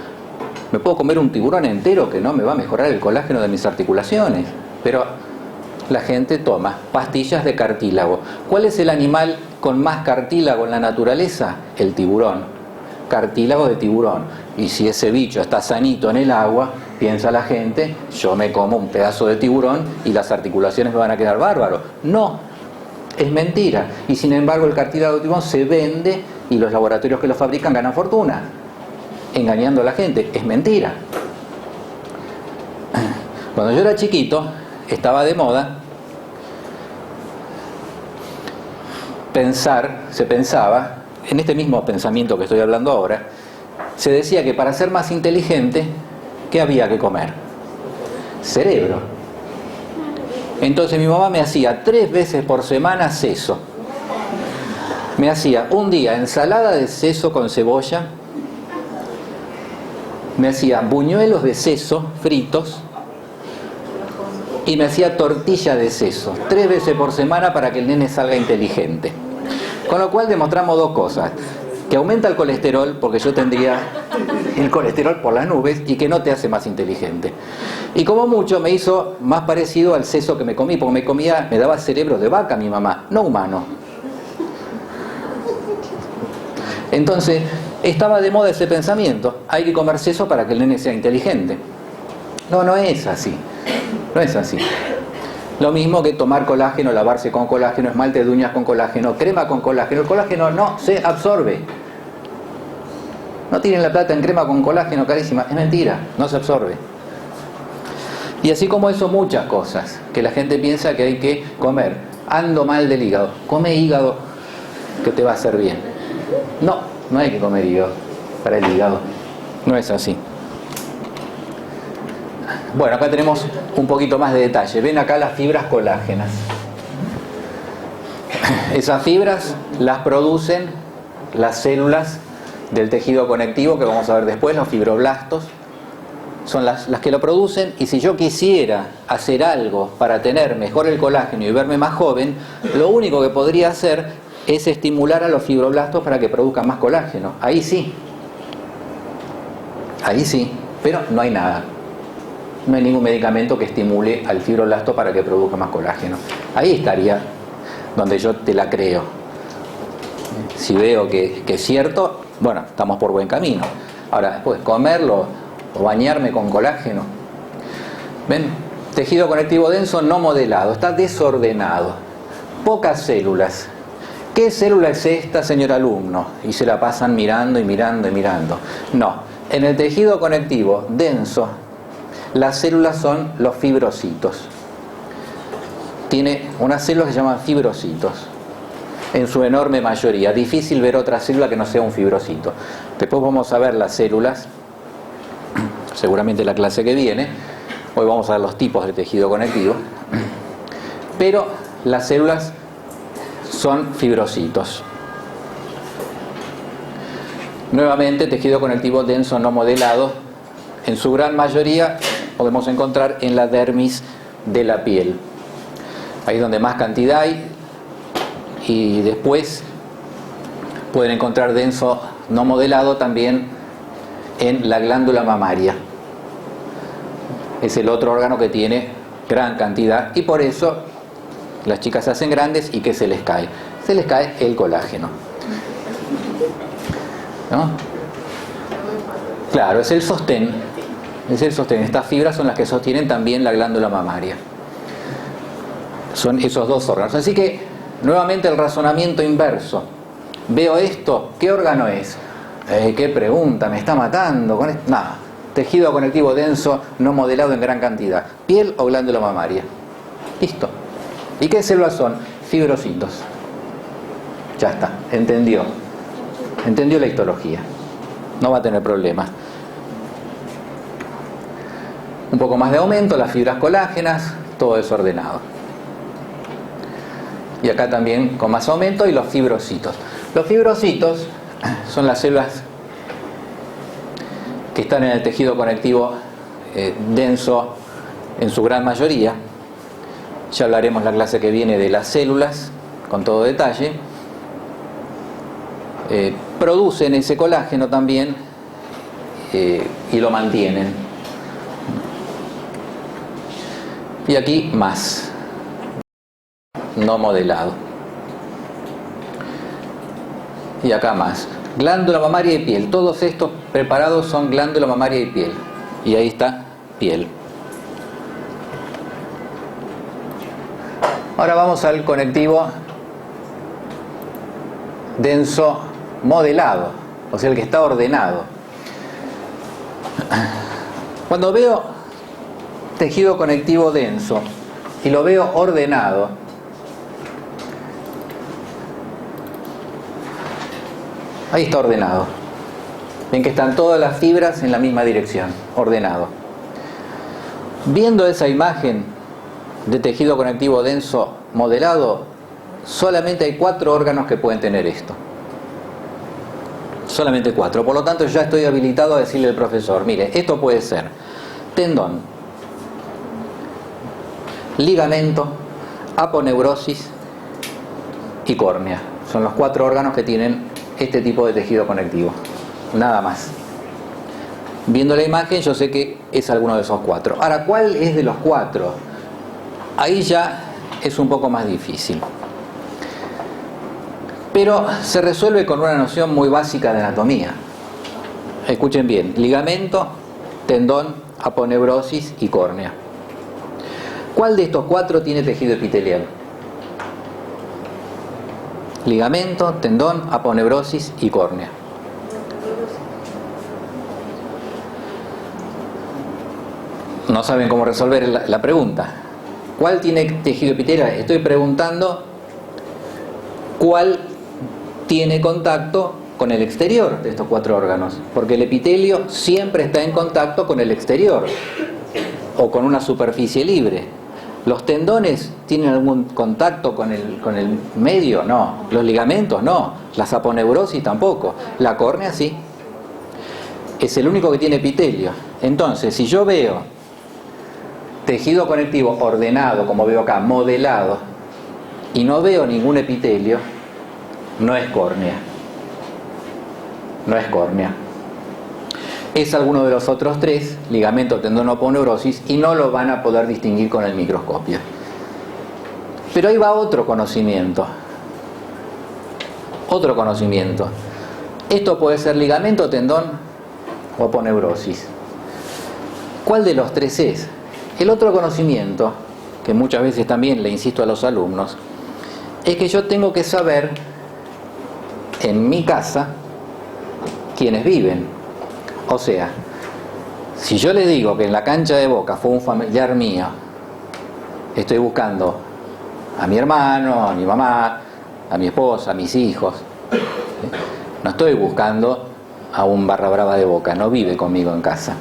Me puedo comer un tiburón entero que no me va a mejorar el colágeno de mis articulaciones, pero la gente toma pastillas de cartílago. ¿Cuál es el animal con más cartílago en la naturaleza? El tiburón. Cartílago de tiburón. Y si ese bicho está sanito en el agua, piensa la gente, yo me como un pedazo de tiburón y las articulaciones me van a quedar bárbaros. No, es mentira. Y sin embargo el cartílago de tiburón se vende y los laboratorios que lo fabrican ganan fortuna, engañando a la gente. Es mentira. Cuando yo era chiquito, estaba de moda se pensaba, en este mismo pensamiento que estoy hablando ahora, se decía que para ser más inteligente, ¿qué había que comer? Cerebro. Entonces mi mamá me hacía 3 veces por semana seso. Me hacía un día ensalada de seso con cebolla, me hacía buñuelos de seso fritos y me hacía tortilla de seso 3 veces por semana para que el nene salga inteligente. Con lo cual demostramos 2 cosas: que aumenta el colesterol, porque yo tendría el colesterol por las nubes, y que no te hace más inteligente. Y como mucho me hizo más parecido al seso que me comí, porque me daba cerebro de vaca mi mamá, no humano. Entonces estaba de moda ese pensamiento: hay que comer seso para que el nene sea inteligente. No es así. No es así. Lo mismo que tomar colágeno, lavarse con colágeno, esmalte de uñas con colágeno, crema con colágeno. El colágeno no se absorbe. No tienen la plata en crema con colágeno carísima. Es mentira, no se absorbe. Y así como eso, muchas cosas que la gente piensa que hay que comer. Ando mal del hígado. Come hígado que te va a hacer bien. No hay que comer hígado para el hígado. No es así. Bueno, acá tenemos un poquito más de detalle. Ven acá las fibras colágenas. Esas fibras las producen las células del tejido conectivo, que vamos a ver después, los fibroblastos. Son las que lo producen, y si yo quisiera hacer algo para tener mejor el colágeno y verme más joven, lo único que podría hacer es estimular a los fibroblastos para que produzcan más colágeno. Ahí sí, pero no hay nada. No hay ningún medicamento que estimule al fibroblasto para que produzca más colágeno. Ahí estaría donde yo te la creo. Si veo que es cierto, bueno, estamos por buen camino. Ahora, después, comerlo o bañarme con colágeno. ¿Ven? Tejido conectivo denso no modelado, está desordenado. Pocas células. ¿Qué célula es esta, señor alumno? Y se la pasan mirando y mirando y mirando. No, en el tejido conectivo denso, las células son los fibrocitos. Tiene unas células que se llaman fibrocitos, en su enorme mayoría. Difícil ver otra célula que no sea un fibrocito. Después vamos a ver las células, seguramente la clase que viene. Hoy vamos a ver los tipos de tejido conectivo. Pero las células son fibrocitos. Nuevamente, tejido conectivo denso no modelado, en su gran mayoría podemos encontrar en la dermis de la piel. Ahí es donde más cantidad hay, y después pueden encontrar denso no modelado también en la glándula mamaria. Es el otro órgano que tiene gran cantidad, y por eso las chicas se hacen grandes. ¿Y qué se les cae? Se les cae el colágeno, ¿no? Claro, es el sostén. Estas fibras son las que sostienen también la glándula mamaria. Son esos 2 órganos. Así que, nuevamente, el razonamiento inverso. Veo esto, ¿qué órgano es? ¿Qué pregunta? ¿Me está matando con esto? Nada. Tejido conectivo denso no modelado en gran cantidad. ¿Piel o glándula mamaria? Listo. ¿Y qué células son? Fibrocitos. Ya está, entendió la histología. No va a tener problemas. Un poco más de aumento, las fibras colágenas, todo desordenado. Y acá también con más aumento, y los fibrocitos. Los fibrocitos son las células que están en el tejido conectivo denso en su gran mayoría. Ya hablaremos la clase que viene de las células con todo detalle. Producen ese colágeno también, y lo mantienen. Y aquí más, no modelado. Y acá más. Glándula mamaria y piel. Todos estos preparados son glándula mamaria y piel. Y ahí está piel. Ahora vamos al conectivo denso modelado, o sea, el que está ordenado. Cuando veo tejido conectivo denso y lo veo ordenado, ahí está ordenado. Ven que están todas las fibras en la misma dirección, ordenado. Viendo esa imagen de tejido conectivo denso modelado, solamente hay 4 órganos que pueden tener esto. Solamente 4. Por lo tanto, ya estoy habilitado a decirle al profesor, mire, esto puede ser tendón, ligamento, aponeurosis y córnea. Son los 4 órganos que tienen este tipo de tejido conectivo. Nada más. Viendo la imagen yo sé que es alguno de esos 4. Ahora, ¿cuál es de los 4? Ahí ya es un poco más difícil. Pero se resuelve con una noción muy básica de anatomía. Escuchen bien: ligamento, tendón, aponeurosis y córnea. ¿Cuál de estos 4 tiene tejido epitelial? Ligamento, tendón, aponeurosis y córnea. No saben cómo resolver la pregunta. ¿Cuál tiene tejido epitelial? Estoy preguntando cuál tiene contacto con el exterior de estos 4 órganos, porque el epitelio siempre está en contacto con el exterior o con una superficie libre. ¿Los tendones tienen algún contacto con el medio? No. ¿Los ligamentos? No. ¿Las aponeurosis? Tampoco. La córnea sí. Es el único que tiene epitelio. Entonces, si yo veo tejido conectivo ordenado, como veo acá, modelado, y no veo ningún epitelio, no es córnea. No es córnea. Es alguno de los otros 3, ligamento, tendón o aponeurosis, y no lo van a poder distinguir con el microscopio. Pero ahí va otro conocimiento. Otro conocimiento. Esto puede ser ligamento, tendón o aponeurosis. ¿Cuál de los 3 es? El otro conocimiento, que muchas veces también le insisto a los alumnos, es que yo tengo que saber en mi casa quiénes viven. O sea, si yo le digo que en la cancha de Boca fue un familiar mío, estoy buscando a mi hermano, a mi mamá, a mi esposa, a mis hijos. No estoy buscando a un barra brava de Boca, no vive conmigo en casa.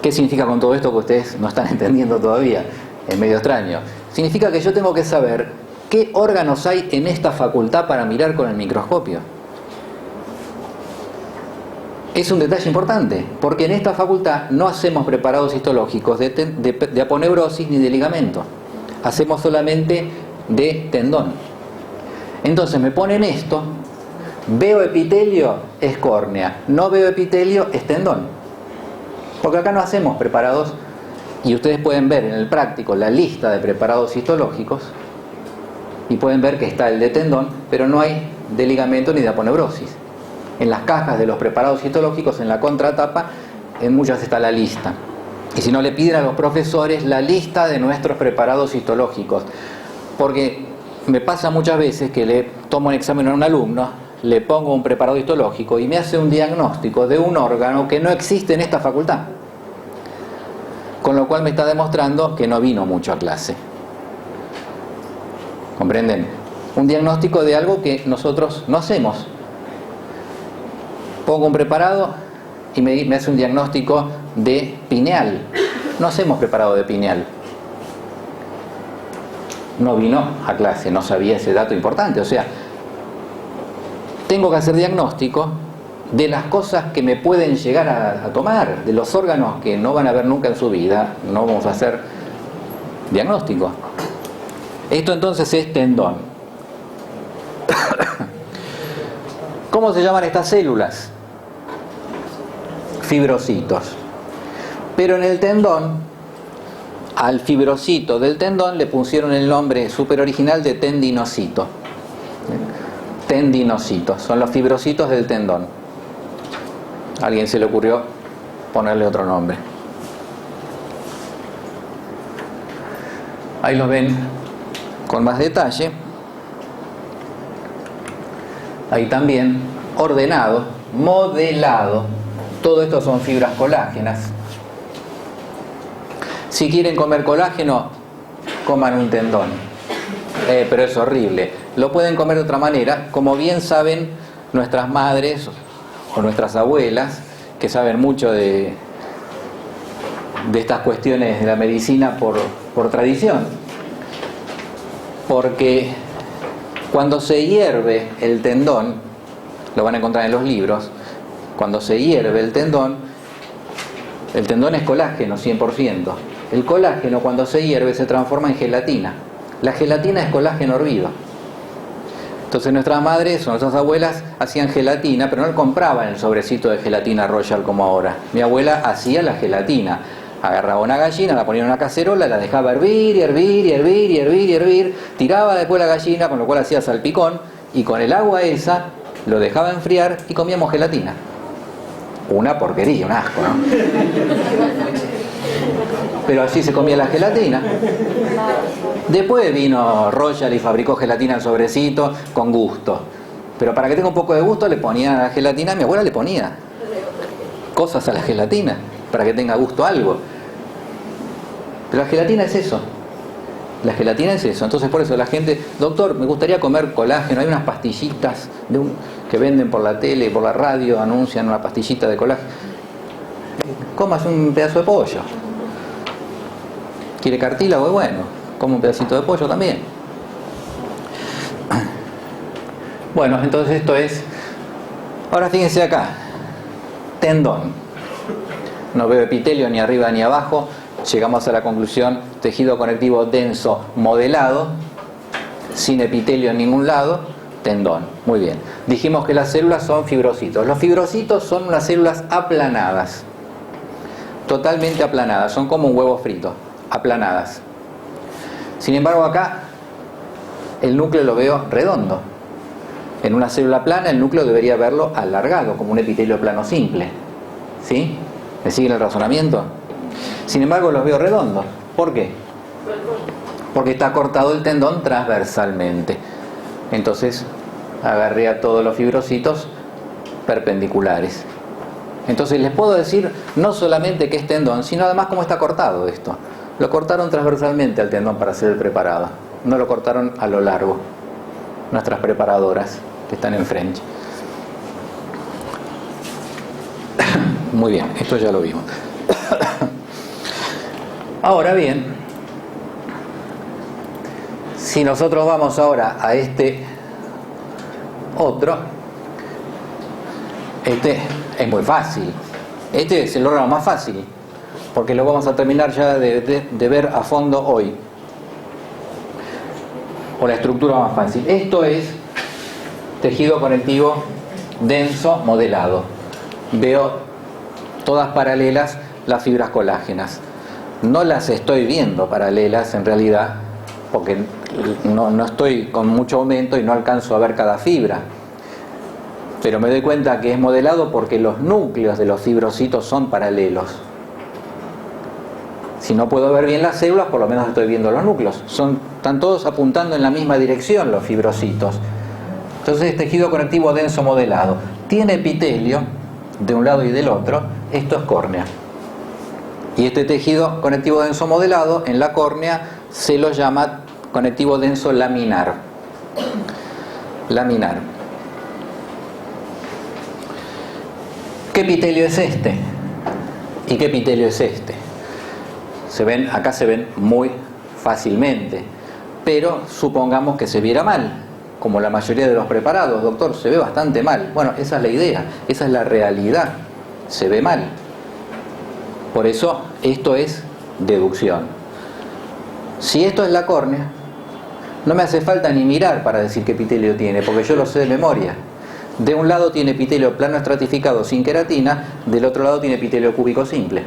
¿Qué significa con todo esto que ustedes no están entendiendo todavía? Es medio extraño. Significa que yo tengo que saber qué órganos hay en esta facultad para mirar con el microscopio. Es un detalle importante, porque en esta facultad no hacemos preparados histológicos de aponeurosis ni de ligamento. Hacemos solamente de tendón. Entonces me ponen esto, veo epitelio, es córnea, no veo epitelio, es tendón. Porque acá no hacemos preparados, y ustedes pueden ver en el práctico la lista de preparados histológicos, y pueden ver que está el de tendón, pero no hay de ligamento ni de aponeurosis. En las cajas de los preparados histológicos, en la contratapa, en muchas está la lista. Y si no, le piden a los profesores la lista de nuestros preparados histológicos. Porque me pasa muchas veces que le tomo un examen a un alumno, le pongo un preparado histológico y me hace un diagnóstico de un órgano que no existe en esta facultad. Con lo cual me está demostrando que no vino mucho a clase. ¿Comprenden? Un diagnóstico de algo que nosotros no hacemos. Pongo un preparado y me hace un diagnóstico de pineal. No hacemos preparado de pineal. No vino a clase, no sabía ese dato importante. O sea, tengo que hacer diagnóstico de las cosas que me pueden llegar a tomar, de los órganos que no van a ver nunca en su vida. No vamos a hacer diagnóstico. Esto entonces es tendón. ¿Cómo se llaman estas células? Fibrocitos. Pero en el tendón, al fibrocito del tendón le pusieron el nombre súper original de tendinocito. Tendinocito, son los fibrocitos del tendón. A alguien se le ocurrió ponerle otro nombre. Ahí lo ven con más detalle. Ahí también ordenado, modelado. Todo esto son fibras colágenas. Si quieren comer colágeno, coman un tendón. Pero es horrible. Lo pueden comer de otra manera, como bien saben nuestras madres o nuestras abuelas, que saben mucho de estas cuestiones de la medicina por tradición. Porque cuando se hierve el tendón, lo van a encontrar en los libros, cuando se hierve el tendón es colágeno 100%. El colágeno, cuando se hierve, se transforma en gelatina. La gelatina es colágeno hervido. Entonces nuestras madres o nuestras abuelas hacían gelatina, pero no compraban el sobrecito de gelatina Royal como ahora. Mi abuela hacía la gelatina. Agarraba una gallina, la ponía en una cacerola, la dejaba hervir, tiraba después la gallina, con lo cual hacía salpicón, y con el agua esa lo dejaba enfriar y comíamos gelatina. Una porquería, un asco, ¿no? Pero así se comía la gelatina. Después vino Royal y fabricó gelatina en sobrecito con gusto. Pero para que tenga un poco de gusto le ponían a la gelatina, mi abuela le ponía cosas a la gelatina para que tenga gusto algo. Pero la gelatina es eso. La gelatina es eso. Entonces por eso la gente, doctor, me gustaría comer colágeno. Hay unas pastillitas que venden por la tele, por la radio, anuncian una pastillita de colágeno. Comas un pedazo de pollo. ¿Quiere cartílago? Bueno, come un pedacito de pollo también. Bueno, entonces esto es... Ahora fíjense acá. Tendón. No veo epitelio ni arriba ni abajo. Llegamos a la conclusión: tejido conectivo denso modelado, sin epitelio en ningún lado, tendón. Muy bien. Dijimos que las células son fibrocitos. Los fibrocitos son unas células aplanadas. Totalmente aplanadas. Son como un huevo frito. Aplanadas. Sin embargo, acá el núcleo lo veo redondo. En una célula plana el núcleo debería verlo alargado, como un epitelio plano simple. ¿Sí? ¿Me siguen el razonamiento? Sin embargo, los veo redondos. ¿Por qué? Porque está cortado el tendón transversalmente. Entonces agarré a todos los fibrocitos perpendiculares. Entonces les puedo decir no solamente que es tendón, sino además cómo está cortado esto. Lo cortaron transversalmente al tendón para hacer el preparado. No lo cortaron a lo largo. Nuestras preparadoras que están enfrente. Muy bien, esto ya lo vimos. Ahora bien, si nosotros vamos ahora a este otro, este es muy fácil. Este es el órgano más fácil, porque lo vamos a terminar ya de ver a fondo hoy. O la estructura más fácil. Esto es tejido conectivo denso modelado. Veo todas paralelas las fibras colágenas. No las estoy viendo paralelas en realidad, porque no estoy con mucho aumento y no alcanzo a ver cada fibra. Pero me doy cuenta que es modelado porque los núcleos de los fibrocitos son paralelos. Si no puedo ver bien las células, por lo menos estoy viendo los núcleos. Están todos apuntando en la misma dirección los fibrocitos. Entonces, tejido conectivo denso modelado. Tiene epitelio de un lado y del otro. Esto es córnea. Y este tejido conectivo denso modelado en la córnea se lo llama conectivo denso laminar. Laminar. ¿Qué epitelio es este? ¿Y qué epitelio es este? Acá se ven muy fácilmente, pero supongamos que se viera mal, como la mayoría de los preparados. Doctor, se ve bastante mal. Bueno, esa es la idea, esa es la realidad, se ve mal. Por eso esto es deducción. Si esto es la córnea, no me hace falta ni mirar para decir qué epitelio tiene, porque yo lo sé de memoria. De un lado tiene epitelio plano estratificado sin queratina, del otro lado tiene epitelio cúbico simple.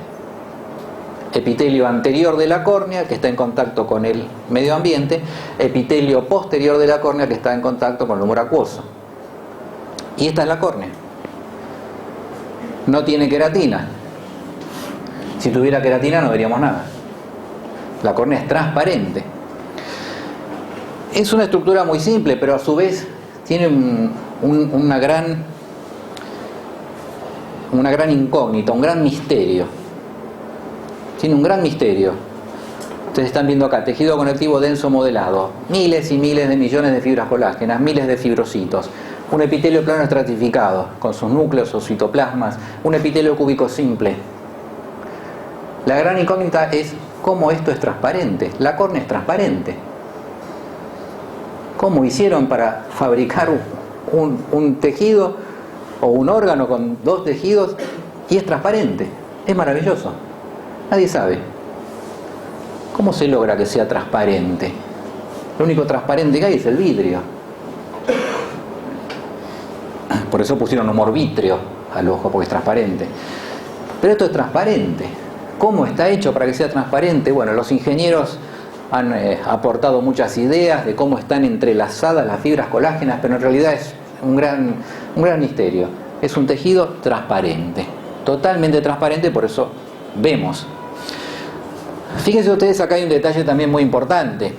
Epitelio anterior de la córnea que está en contacto con el medio ambiente, epitelio posterior de la córnea que está en contacto con el humor acuoso. Y esta es la córnea. No tiene queratina. Si tuviera queratina no veríamos nada. La córnea es transparente. Es una estructura muy simple, pero a su vez tiene una gran incógnita, un gran misterio. Tiene un gran misterio. Ustedes están viendo acá, tejido conectivo denso modelado, miles y miles de millones de fibras colágenas, miles de fibrocitos, un epitelio plano estratificado, con sus núcleos o citoplasmas, un epitelio cúbico simple. La gran incógnita es cómo esto es transparente. La córnea es transparente. ¿Cómo hicieron para fabricar un tejido o un órgano con dos tejidos y es transparente? Es maravilloso. Nadie sabe. ¿Cómo se logra que sea transparente? Lo único transparente que hay es el vidrio. Por eso pusieron humor vítreo al ojo, porque es transparente. Pero esto es transparente. ¿Cómo está hecho para que sea transparente? Bueno, los ingenieros han aportado muchas ideas de cómo están entrelazadas las fibras colágenas, pero en realidad es un gran misterio. Es un tejido transparente, totalmente transparente, por eso vemos. Fíjense ustedes, acá hay un detalle también muy importante.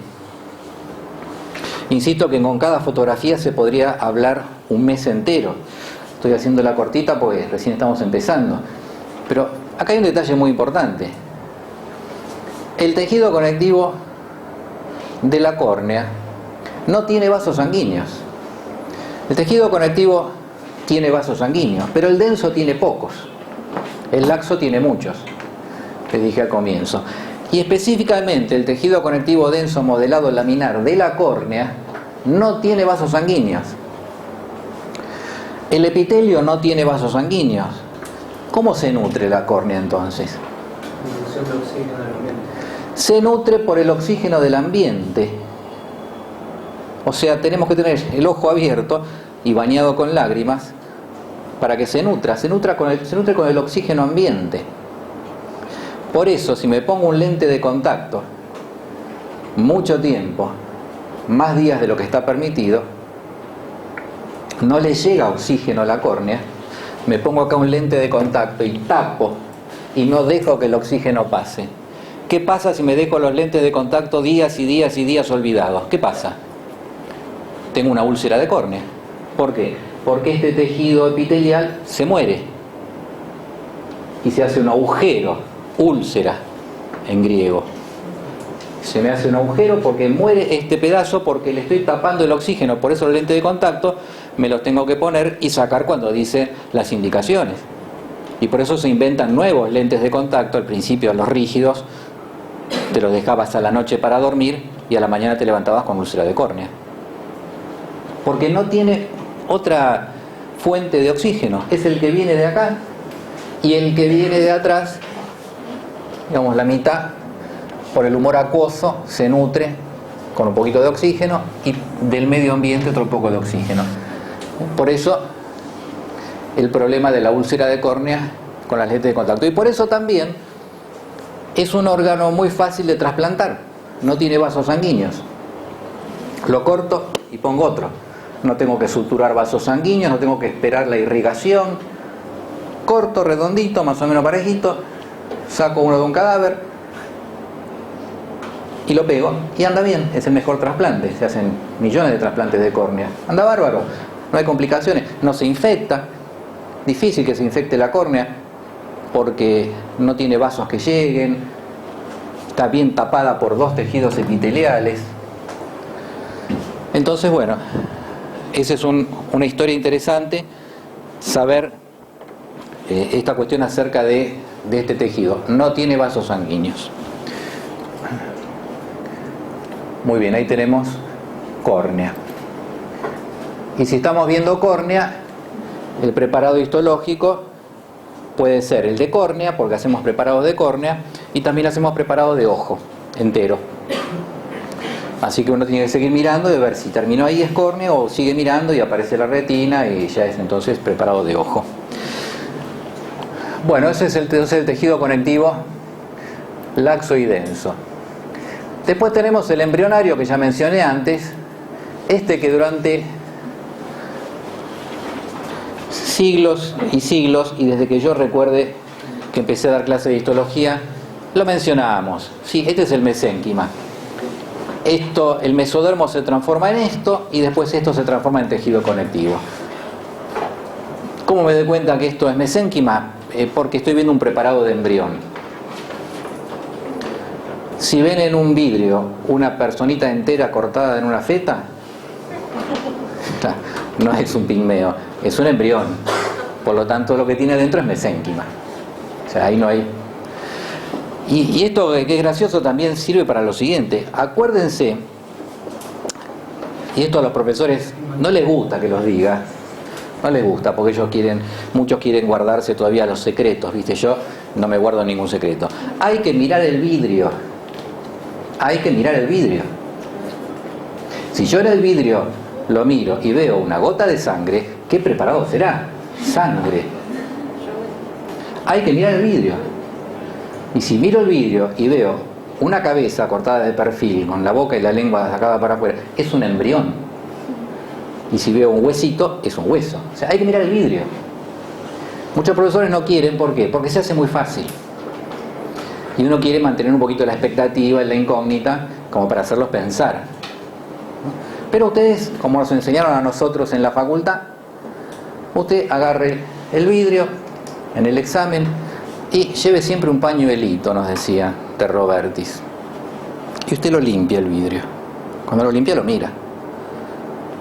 Insisto que con cada fotografía se podría hablar un mes entero. Estoy haciéndola cortita porque recién estamos empezando. Pero acá hay un detalle muy importante. El tejido conectivo de la córnea no tiene vasos sanguíneos. El tejido conectivo tiene vasos sanguíneos, pero el denso tiene pocos. El laxo tiene muchos. Les dije al comienzo. Y específicamente el tejido conectivo denso modelado laminar de la córnea no tiene vasos sanguíneos. El epitelio no tiene vasos sanguíneos. ¿Cómo se nutre la córnea entonces? Se nutre por el oxígeno del ambiente. O sea, tenemos que tener el ojo abierto y bañado con lágrimas para que se nutra. Se nutre con el oxígeno ambiente. Por eso, si me pongo un lente de contacto mucho tiempo, más días de lo que está permitido, no le llega oxígeno a la córnea, me pongo acá un lente de contacto y tapo y no dejo que el oxígeno pase. ¿Qué pasa si me dejo los lentes de contacto días y días y días olvidados? ¿Qué pasa? Tengo una úlcera de córnea. ¿Por qué? Porque este tejido epitelial se muere y se hace un agujero. Úlcera en griego. Se me hace un agujero porque muere este pedazo, porque le estoy tapando el oxígeno. Por eso el lente de contacto me los tengo que poner y sacar cuando dice las indicaciones. Y por eso se inventan nuevos lentes de contacto. Al principio los rígidos te los dejabas a la noche para dormir y a la mañana te levantabas con úlcera de córnea, porque no tiene otra fuente de oxígeno. Es el que viene de acá y el que viene de atrás, digamos la mitad, por el humor acuoso se nutre con un poquito de oxígeno y del medio ambiente otro poco de oxígeno. Por eso el problema de la úlcera de córnea con las lentes de contacto. Y por eso también es un órgano muy fácil de trasplantar. No tiene vasos sanguíneos. Lo corto y pongo otro. No tengo que suturar vasos sanguíneos, no tengo que esperar la irrigación. Corto, redondito, más o menos parejito, saco uno de un cadáver y lo pego y anda bien. Es el mejor trasplante. Se hacen millones de trasplantes de córnea. Anda bárbaro, no hay complicaciones, no se infecta. Difícil que se infecte la córnea porque no tiene vasos que lleguen, está bien tapada por dos tejidos epiteliales. Entonces, bueno, esa es una historia interesante, saber esta cuestión acerca de este tejido. No tiene vasos sanguíneos. Muy bien, ahí tenemos córnea. Y si estamos viendo córnea, el preparado histológico puede ser el de córnea, porque hacemos preparados de córnea, y también hacemos preparado de ojo entero. Así que uno tiene que seguir mirando y ver si terminó ahí es córnea, o sigue mirando y aparece la retina y ya es entonces preparado de ojo. Bueno, ese es el tejido conectivo laxo y denso. Después tenemos el embrionario que ya mencioné antes, que durante siglos y siglos, y desde que yo recuerde que empecé a dar clase de histología, lo mencionábamos. Sí, este es el mesénquima. El mesodermo se transforma en esto y después esto se transforma en tejido conectivo. ¿Cómo me doy cuenta que esto es mesénquima? Porque estoy viendo un preparado de embrión. Si ven en un vidrio una personita entera cortada en una feta, no es un pigmeo, es un embrión. Por lo tanto, lo que tiene dentro es mesénquima. O sea, ahí no hay... Y esto que es gracioso también sirve para lo siguiente. Acuérdense, y esto a los profesores no les gusta que los diga, no les gusta porque muchos quieren guardarse todavía los secretos, ¿viste? Yo no me guardo ningún secreto. Hay que mirar el vidrio. Hay que mirar el vidrio. Si yo en el vidrio lo miro y veo una gota de sangre, ¿qué preparado será? Sangre. Hay que mirar el vidrio. Y si miro el vidrio y veo una cabeza cortada de perfil, con la boca y la lengua sacada para afuera, es un embrión. Y si veo un huesito, es un hueso. O sea, hay que mirar el vidrio. Muchos profesores no quieren, ¿por qué? Porque se hace muy fácil. Y uno quiere mantener un poquito la expectativa, la incógnita, como para hacerlos pensar. Pero ustedes, como nos enseñaron a nosotros en la facultad, usted agarre el vidrio en el examen y lleve siempre un pañuelito, nos decía de Robertis. Y usted lo limpia el vidrio. Cuando lo limpia lo mira.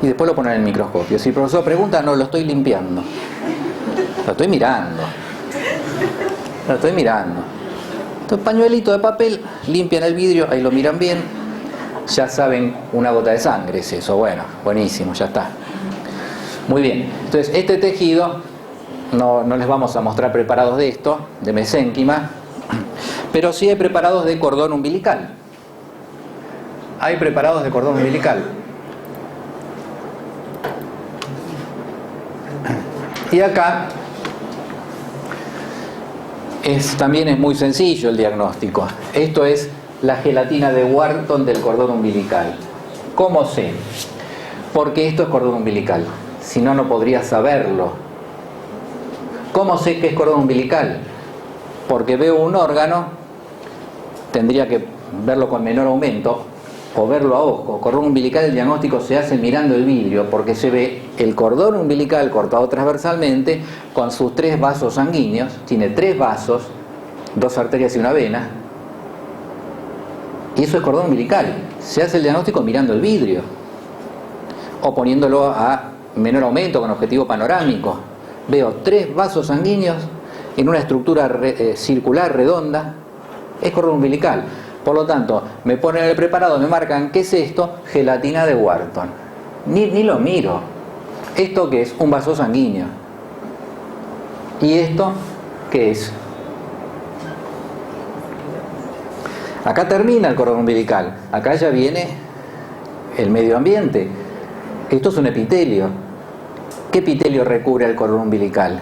Y después lo pone en el microscopio. Si el profesor pregunta, no, lo estoy limpiando. Lo estoy mirando. Lo estoy mirando. Entonces, pañuelito de papel, limpian el vidrio, ahí lo miran bien. Ya saben, una gota de sangre es eso. Bueno, buenísimo, ya está. Muy bien. Entonces, este tejido... No les vamos a mostrar preparados de esto, de mesénquima, pero sí hay preparados de cordón umbilical. Hay preparados de cordón umbilical. Y acá también es muy sencillo el diagnóstico. Esto es la gelatina de Wharton del cordón umbilical. ¿Cómo sé? Porque esto es cordón umbilical. Si no, no podría saberlo. ¿Cómo sé que es cordón umbilical? Porque veo un órgano, tendría que verlo con menor aumento o verlo a ojo. Cordón umbilical, el diagnóstico se hace mirando el vidrio porque se ve el cordón umbilical cortado transversalmente con sus 3 vasos sanguíneos. Tiene 3 vasos, 2 arterias y una vena. Y eso es cordón umbilical. Se hace el diagnóstico mirando el vidrio o poniéndolo a menor aumento con objetivo panorámico. Veo 3 vasos sanguíneos en una estructura circular, redonda. Es cordón umbilical. Por lo tanto, me ponen el preparado, me marcan, ¿qué es esto? Gelatina de Wharton. Ni lo miro. ¿Esto qué es? Un vaso sanguíneo. ¿Y esto qué es? Acá termina el cordón umbilical. Acá ya viene el medio ambiente. Esto es un epitelio. ¿Qué epitelio recubre el cordón umbilical?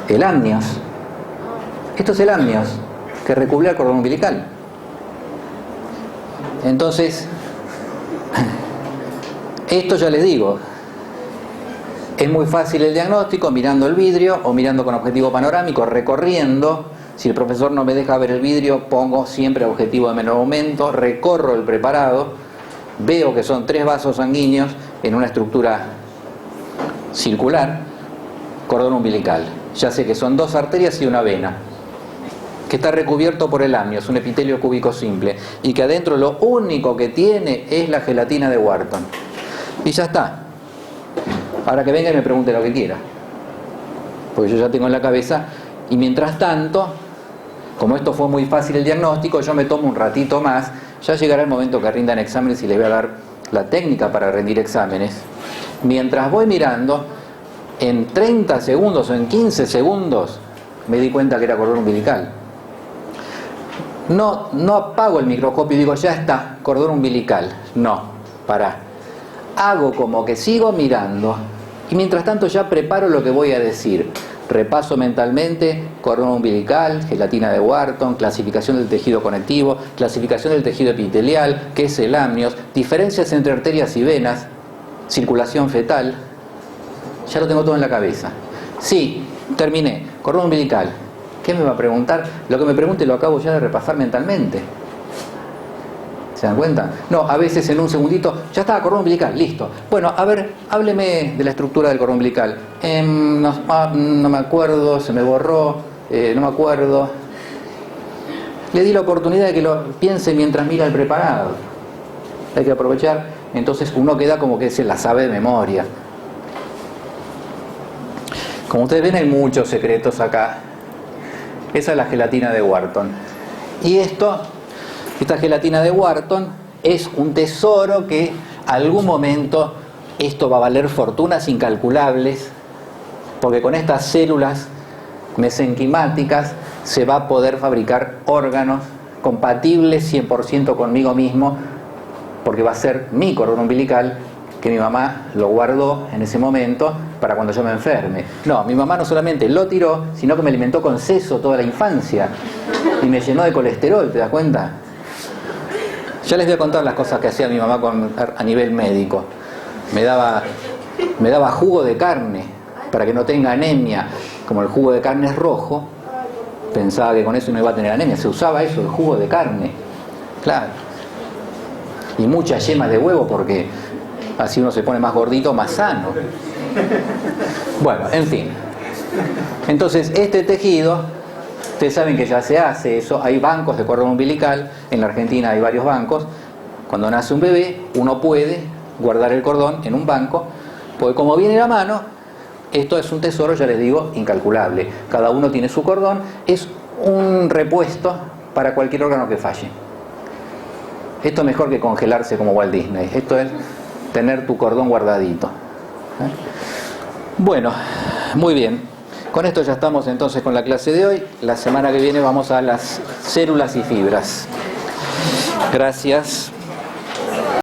El amnios. Esto es el amnios que recubre el cordón umbilical. Entonces, esto ya les digo, es muy fácil el diagnóstico mirando el vidrio o mirando con objetivo panorámico, recorriendo. Si el profesor no me deja ver el vidrio, pongo siempre objetivo de menor aumento, recorro el preparado. Veo que son 3 vasos sanguíneos en una estructura circular, cordón umbilical. Ya sé que son 2 arterias y una vena, que está recubierto por el amnios, un epitelio cúbico simple, y que adentro lo único que tiene es la gelatina de Wharton. Y ya está. Ahora que venga y me pregunte lo que quiera, porque yo ya tengo en la cabeza. Y mientras tanto, como esto fue muy fácil el diagnóstico, yo me tomo un ratito más. Ya llegará el momento que rindan exámenes y les voy a dar la técnica para rendir exámenes. Mientras voy mirando, en 30 segundos o en 15 segundos me di cuenta que era cordón umbilical. No apago el microscopio y digo, ya está, cordón umbilical. No, pará. Hago como que sigo mirando y mientras tanto ya preparo lo que voy a decir. Repaso mentalmente, cordón umbilical, gelatina de Wharton, clasificación del tejido conectivo, clasificación del tejido epitelial, qué es el amnios, diferencias entre arterias y venas, circulación fetal. Ya lo tengo todo en la cabeza. Sí, terminé. Cordón umbilical. ¿Qué me va a preguntar? Lo que me pregunte lo acabo ya de repasar mentalmente. ¿Se dan cuenta? No, a veces en un segundito, ya está, cordón umbilical, listo. Bueno, a ver, hábleme de la estructura del cordón umbilical. No me acuerdo, se me borró. no me acuerdo. Le di la oportunidad de que lo piense mientras mira el preparado. Hay que aprovechar, entonces uno queda como que se la sabe de memoria. Como ustedes ven, hay muchos secretos acá. Esa es la gelatina de Wharton. Y esta gelatina de Wharton es un tesoro que algún momento esto va a valer fortunas incalculables, porque con estas células mesenquimáticas se va a poder fabricar órganos compatibles 100% conmigo mismo, porque va a ser mi cordón umbilical que mi mamá lo guardó en ese momento para cuando yo me enferme. No, mi mamá no solamente lo tiró, sino que me alimentó con seso toda la infancia y me llenó de colesterol, ¿te das cuenta? Ya les voy a contar las cosas que hacía mi mamá a nivel médico. Me daba jugo de carne para que no tenga anemia. Como el jugo de carne es rojo, pensaba que con eso no iba a tener anemia. Se usaba eso, el jugo de carne, claro. Y muchas yemas de huevo, porque así uno se pone más gordito, más sano. Bueno, en fin. Entonces, este tejido, ustedes saben que ya se hace eso. Hay bancos de cordón umbilical. En la Argentina hay varios bancos. Cuando nace un bebé, uno puede guardar el cordón en un banco, porque como viene a mano, esto es un tesoro, ya les digo, incalculable. Cada uno tiene su cordón. Es un repuesto para cualquier órgano que falle. Esto es mejor que congelarse como Walt Disney. Esto es tener tu cordón guardadito. Bueno, muy bien. Con esto ya estamos entonces con la clase de hoy. La semana que viene vamos a las células y fibras. Gracias.